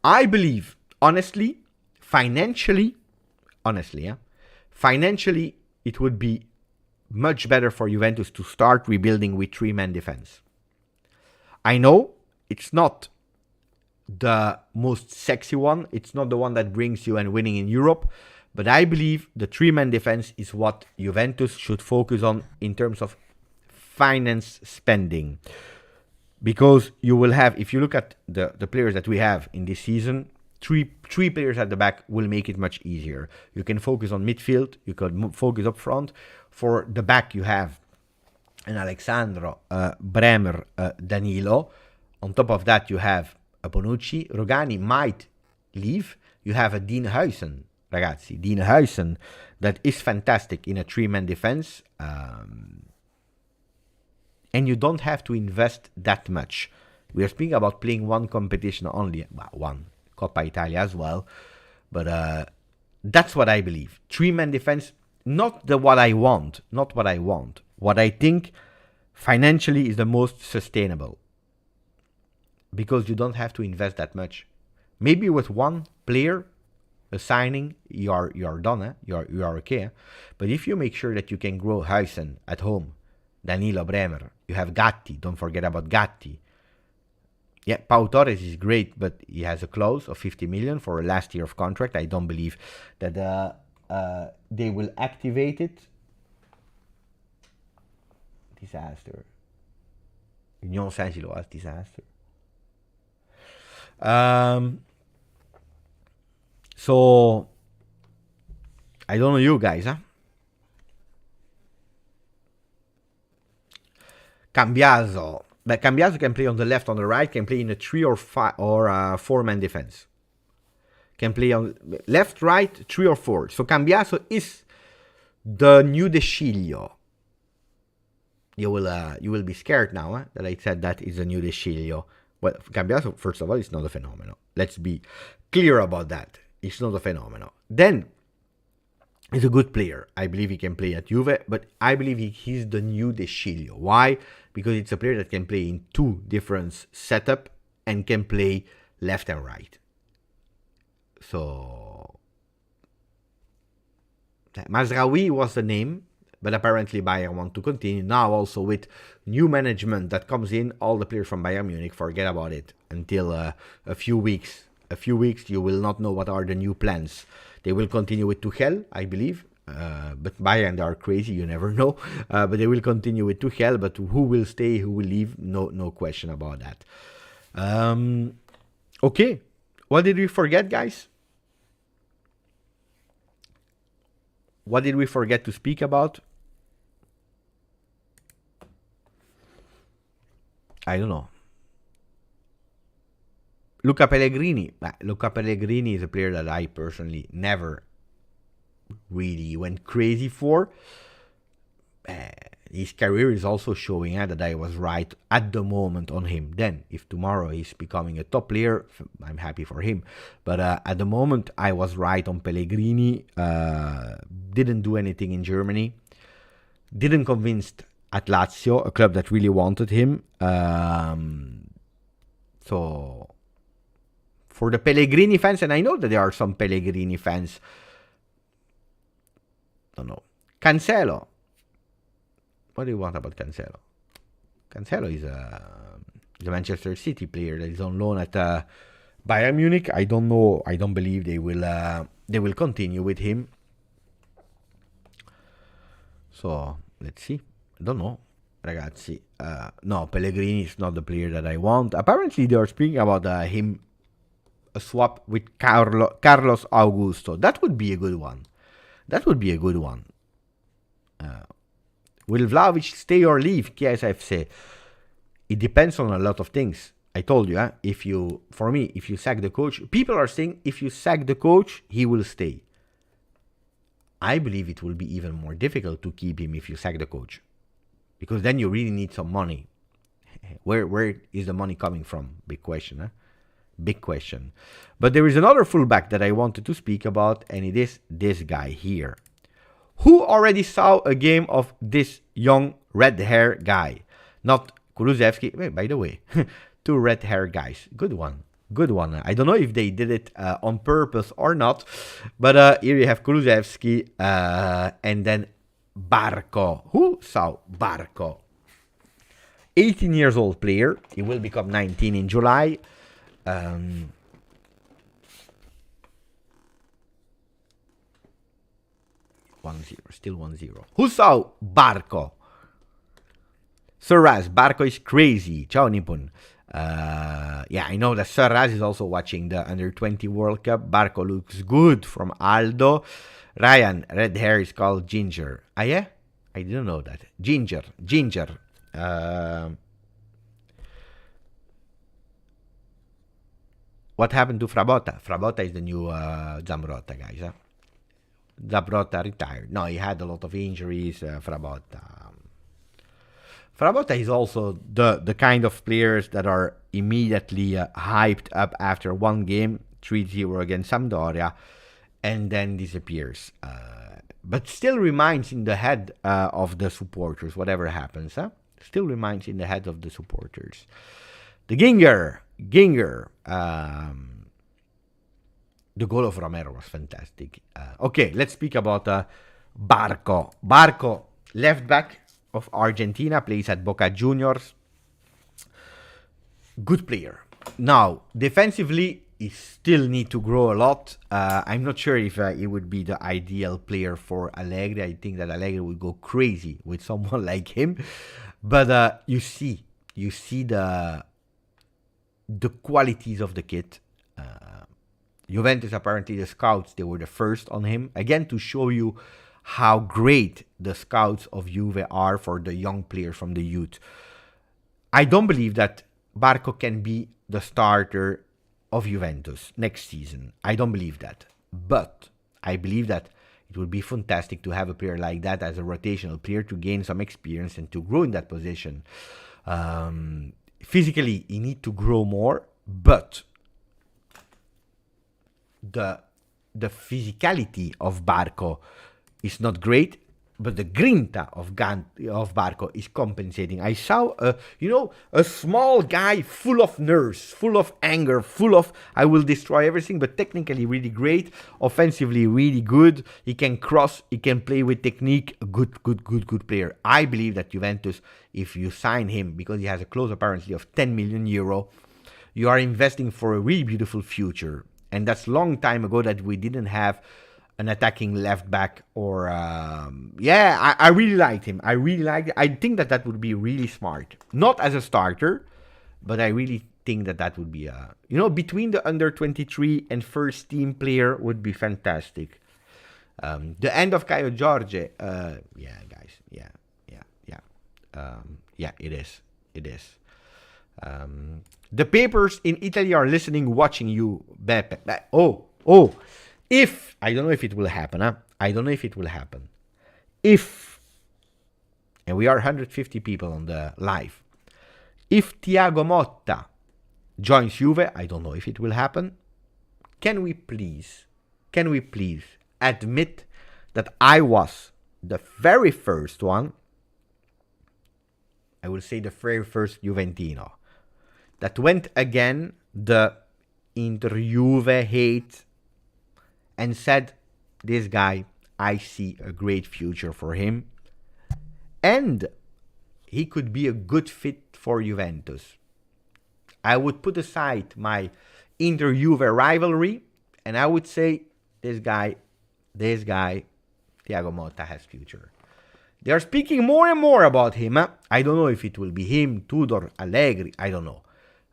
I believe, honestly, financially, it would be much better for Juventus to start rebuilding with 3-man defense. I know it's not the most sexy one. It's not the one that brings you and winning in Europe. But I believe the 3-man defense is what Juventus should focus on in terms of finance spending. Because you will have, if you look at the players that we have in this season, three players at the back will make it much easier. You can focus on midfield. You can focus up front. For the back, you have an Alexandro, Bremer, Danilo. On top of that, you have a Bonucci. Rogani might leave. You have a Dean Huijsen, ragazzi. Dean Huijsen, that is fantastic in a 3-man defense. And you don't have to invest that much. We are speaking about playing one competition only. Well, one. Coppa Italia as well. But that's what I believe. 3-man defense, not what I want. What I think financially is the most sustainable. Because you don't have to invest that much. Maybe with one player, a signing, you're done. You're okay. But if you make sure that you can grow Huijsen at home, Danilo, Bremer, you have Gatti. Don't forget about Gatti. Yeah, Pau Torres is great, but he has a clause of 50 million for a last year of contract. I don't believe that they will activate it. Disaster. Union Saint-Gilloise, disaster. So, I don't know you guys, huh? Cambiaso. But Cambiaso can play on the left, on the right, can play in a 3 or 4-man defense. Can play on left, right, 3 or 4. So Cambiaso is the new De Sciglio. You will be scared now, huh? That I said that is the new De Sciglio. Well, Cambiaso, first of all, is not a phenomenon. Let's be clear about that. It's not a phenomenon. Then, he's a good player. I believe he can play at Juve, but I believe he's the new De Sciglio. Why? Because it's a player that can play in 2 different setup and can play left and right. So, Mazraoui was the name, but apparently Bayern want to continue. Now also with new management that comes in, all the players from Bayern Munich, forget about it until a few weeks. A few weeks, you will not know what are the new plans. They will continue with Tuchel, I believe. But Bayern, they are crazy, you never know. But they will continue with Tuchel, but who will stay, who will leave, no question about that. Okay, what did we forget, guys? What did we forget to speak about? I don't know. Luca Pellegrini. Luca Pellegrini is a player that I personally never really went crazy for. His career is also showing that I was right at the moment on him. Then, if tomorrow he's becoming a top player, I'm happy for him. But at the moment, I was right on Pellegrini. Didn't do anything in Germany. Didn't convince at Lazio, a club that really wanted him. So, for the Pellegrini fans, and I know that there are some Pellegrini fans Don't know. Cancelo. What do you want about Cancelo? Cancelo is the Manchester City player that is on loan at Bayern Munich. I don't know. I don't believe they will continue with him. So let's see. I don't know, ragazzi. No, Pellegrini is not the player that I want. Apparently, they are speaking about him a swap with Carlos Augusto. That would be a good one. Will Vlahovic stay or leave KSFC? It depends on a lot of things. I told you, if you sack the coach, people are saying if you sack the coach, he will stay. I believe it will be even more difficult to keep him if you sack the coach, because then you really need some money. Where is the money coming from? Big question, Big question. But there is another fullback that I wanted to speak about, and it is this guy here. Who already saw a game of this young red hair guy? Not Kulusevski, by the way. 2 red hair guys. Good one. I don't know if they did it on purpose or not. But here you have Kulusevski and then Barco. Who saw Barco? 18 years old player. He will become 19 in July. 1-0, still 1-0. Who saw Barco? Sir Raz, Barco is crazy. Ciao Nippon. Yeah, I know that Sir Raz is also watching the Under-20 World Cup. Barco looks good from Aldo. Ryan, red hair is called Ginger. Ah, yeah? I didn't know that. Ginger. What happened to Frabotta? Frabotta is the new Zambrotta, guys. Zambrotta retired. No, he had a lot of injuries. Frabotta is also the kind of players that are immediately hyped up after one game, 3-0 against Sampdoria, and then disappears. But still remains in the head of the supporters, whatever happens. Still remains in the head of the supporters. The Ginger. The goal of Romero was fantastic. Okay, let's speak about Barco. Barco, left back of Argentina, plays at Boca Juniors. Good player. Now, defensively, he still need to grow a lot. I'm not sure if he would be the ideal player for Allegri. I think that Allegri would go crazy with someone like him. But you see the qualities of the kid. Juventus, apparently the scouts, they were the first on him. Again, to show you how great the scouts of Juve are for the young players from the youth. I don't believe that Barco can be the starter of Juventus next season. I don't believe that. But I believe that it would be fantastic to have a player like that as a rotational player to gain some experience and to grow in that position. Physically, he needs to grow more, but the physicality of Barco is not great, but the grinta of Barco is compensating. I saw a small guy full of nerves, full of anger, full of I will destroy everything, but technically really great, offensively really good. He can cross, he can play with technique. Good player. I believe that Juventus, if you sign him, because he has a clause apparently of 10 million euro, you are investing for a really beautiful future. And that's a long time ago that we didn't have an attacking left back or... I really liked him. I think that would be really smart. Not as a starter, but I really think that would be... between the under-23 and first team player would be fantastic. The end of Caio Jorge. Guys. It is. The papers in Italy are listening, watching you, Beppe. If, I don't know if it will happen, If, and we are 150 people on the live, if Thiago Motta joins Juve, I don't know if it will happen. Can we please admit that I was the very first one, I will say the very first Juventino, that went again the Inter Juve hate and said, this guy, I see a great future for him. And he could be a good fit for Juventus. I would put aside my Inter-Juve rivalry, and I would say this guy, Thiago Motta has future. They are speaking more and more about him. I don't know if it will be him, Tudor, Allegri, I don't know.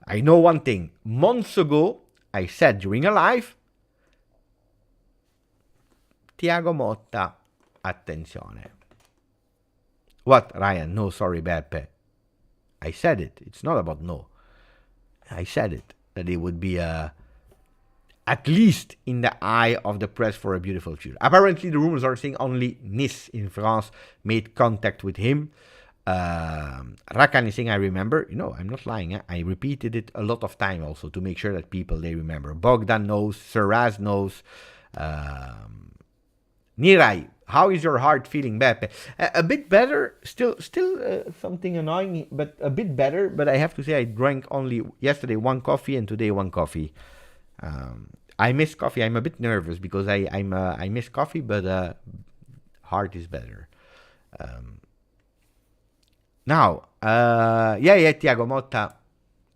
I know one thing. Months ago, I said during a live, Thiago Motta, attenzione. What, Ryan? No, sorry, Beppe. I said it. It's not about no. I said it. That it would be at least in the eye of the press for a beautiful future. Apparently, the rumors are saying only Nice in France made contact with him. Rakan is saying, I remember. I'm not lying. I repeated it a lot of time also to make sure that people, they remember. Bogdan knows. Serraz knows. Nirai, how is your heart feeling, Beppe? A bit better. Still something annoying, but a bit better. But I have to say I drank only yesterday one coffee and today one coffee. I miss coffee. I'm a bit nervous because I miss coffee, but heart is better. Now, Thiago Motta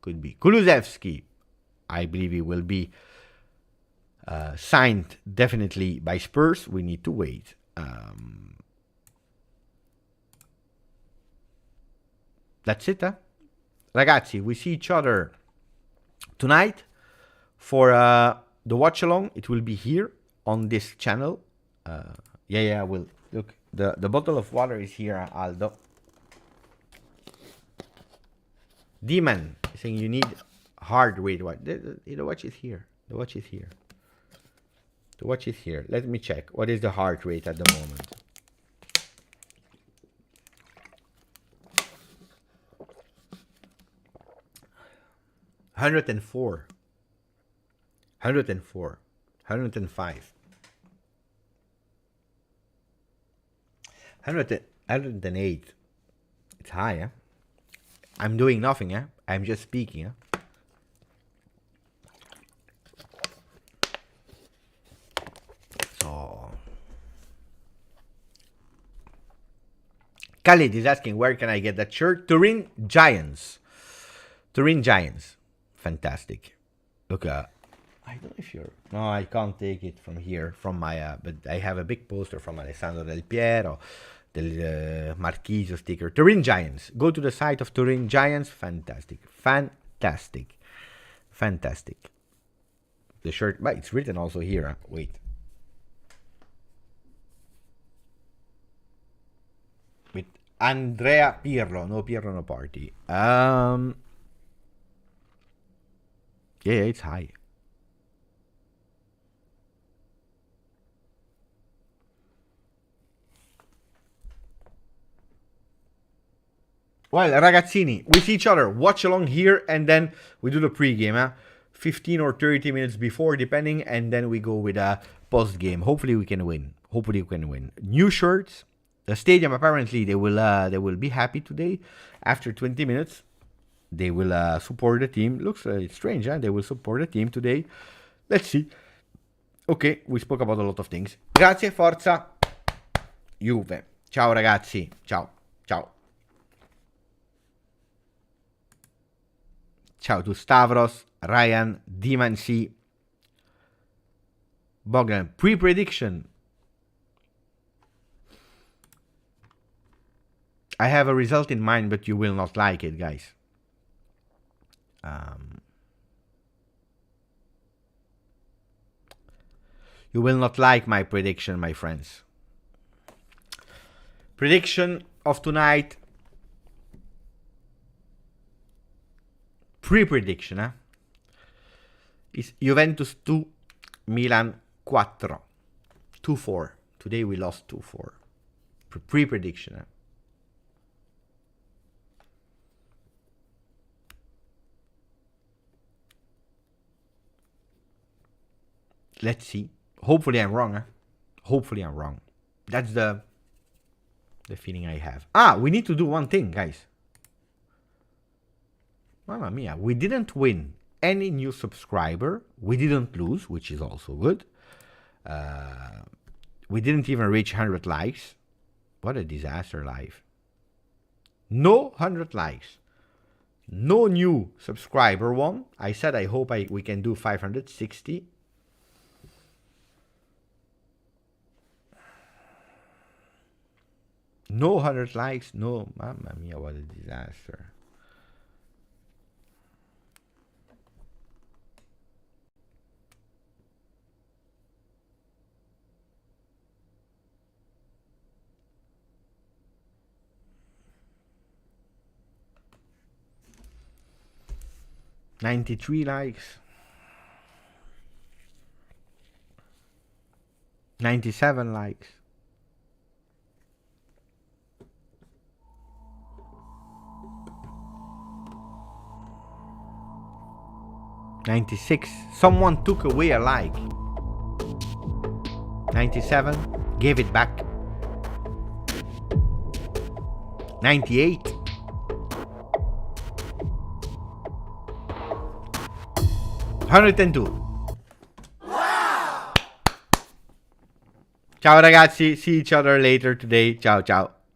could be. Kulusevski, I believe he will be signed definitely by Spurs. We need to wait. That's it, Ragazzi, we see each other tonight for the watch along. It will be here on this channel. We'll look. The bottle of water is here, Aldo. Demon saying you need heart rate. The watch is here. The watch is here. The watch is here. Let me check. What is the heart rate at the moment? $104. 104. 105. 108. It's high, huh? I'm doing nothing, huh? I'm just speaking, huh? Khalid is asking, where can I get that shirt? Turin Giants. Turin Giants. Fantastic. Look, I don't know if you're... No, I can't take it from here, from my... but I have a big poster from Alessandro Del Piero, Del Marchisio sticker. Turin Giants. Go to the site of Turin Giants. Fantastic. Fantastic. Fantastic. The shirt... But it's written also here. Huh? Wait. Andrea Pirlo. No Pirlo, no party. Yeah, it's high. Well, ragazzini, we see each other. Watch along here, and then we do the pregame. Huh? 15 or 30 minutes before, depending, and then we go with a post-game. Hopefully we can win. Hopefully we can win. New shirts. The stadium, apparently, they will be happy today. After 20 minutes, they will support the team. Looks strange, huh? They will support the team today. Let's see. Ok, we spoke about a lot of things. Grazie, forza, Juve. Ciao, ragazzi. Ciao, ciao. Ciao to Stavros, Ryan, Dimansi, Bogdan. Pre-prediction. I have a result in mind, but you will not like it, guys. You will not like my prediction, my friends. Prediction of tonight. Pre-prediction, huh? Is Juventus 2, Milan 4. 2-4. Today we lost 2-4. Pre-prediction, huh? Let's see. Hopefully I'm wrong, huh? Hopefully I'm wrong. That's the feeling I have. We need to do one thing, guys. Mamma mia. We didn't win any new subscriber. We didn't lose, which is also good. We didn't even reach 100 likes. What a disaster live. No 100 likes. No new subscriber one. I said I hope we can do 560. No 100 likes. No. Mamma mia, what a disaster. $93 likes. 97 likes. 96. Someone took away a like. 97. Gave it back. 98. 102. Ciao ragazzi, see each other later today. Ciao ciao.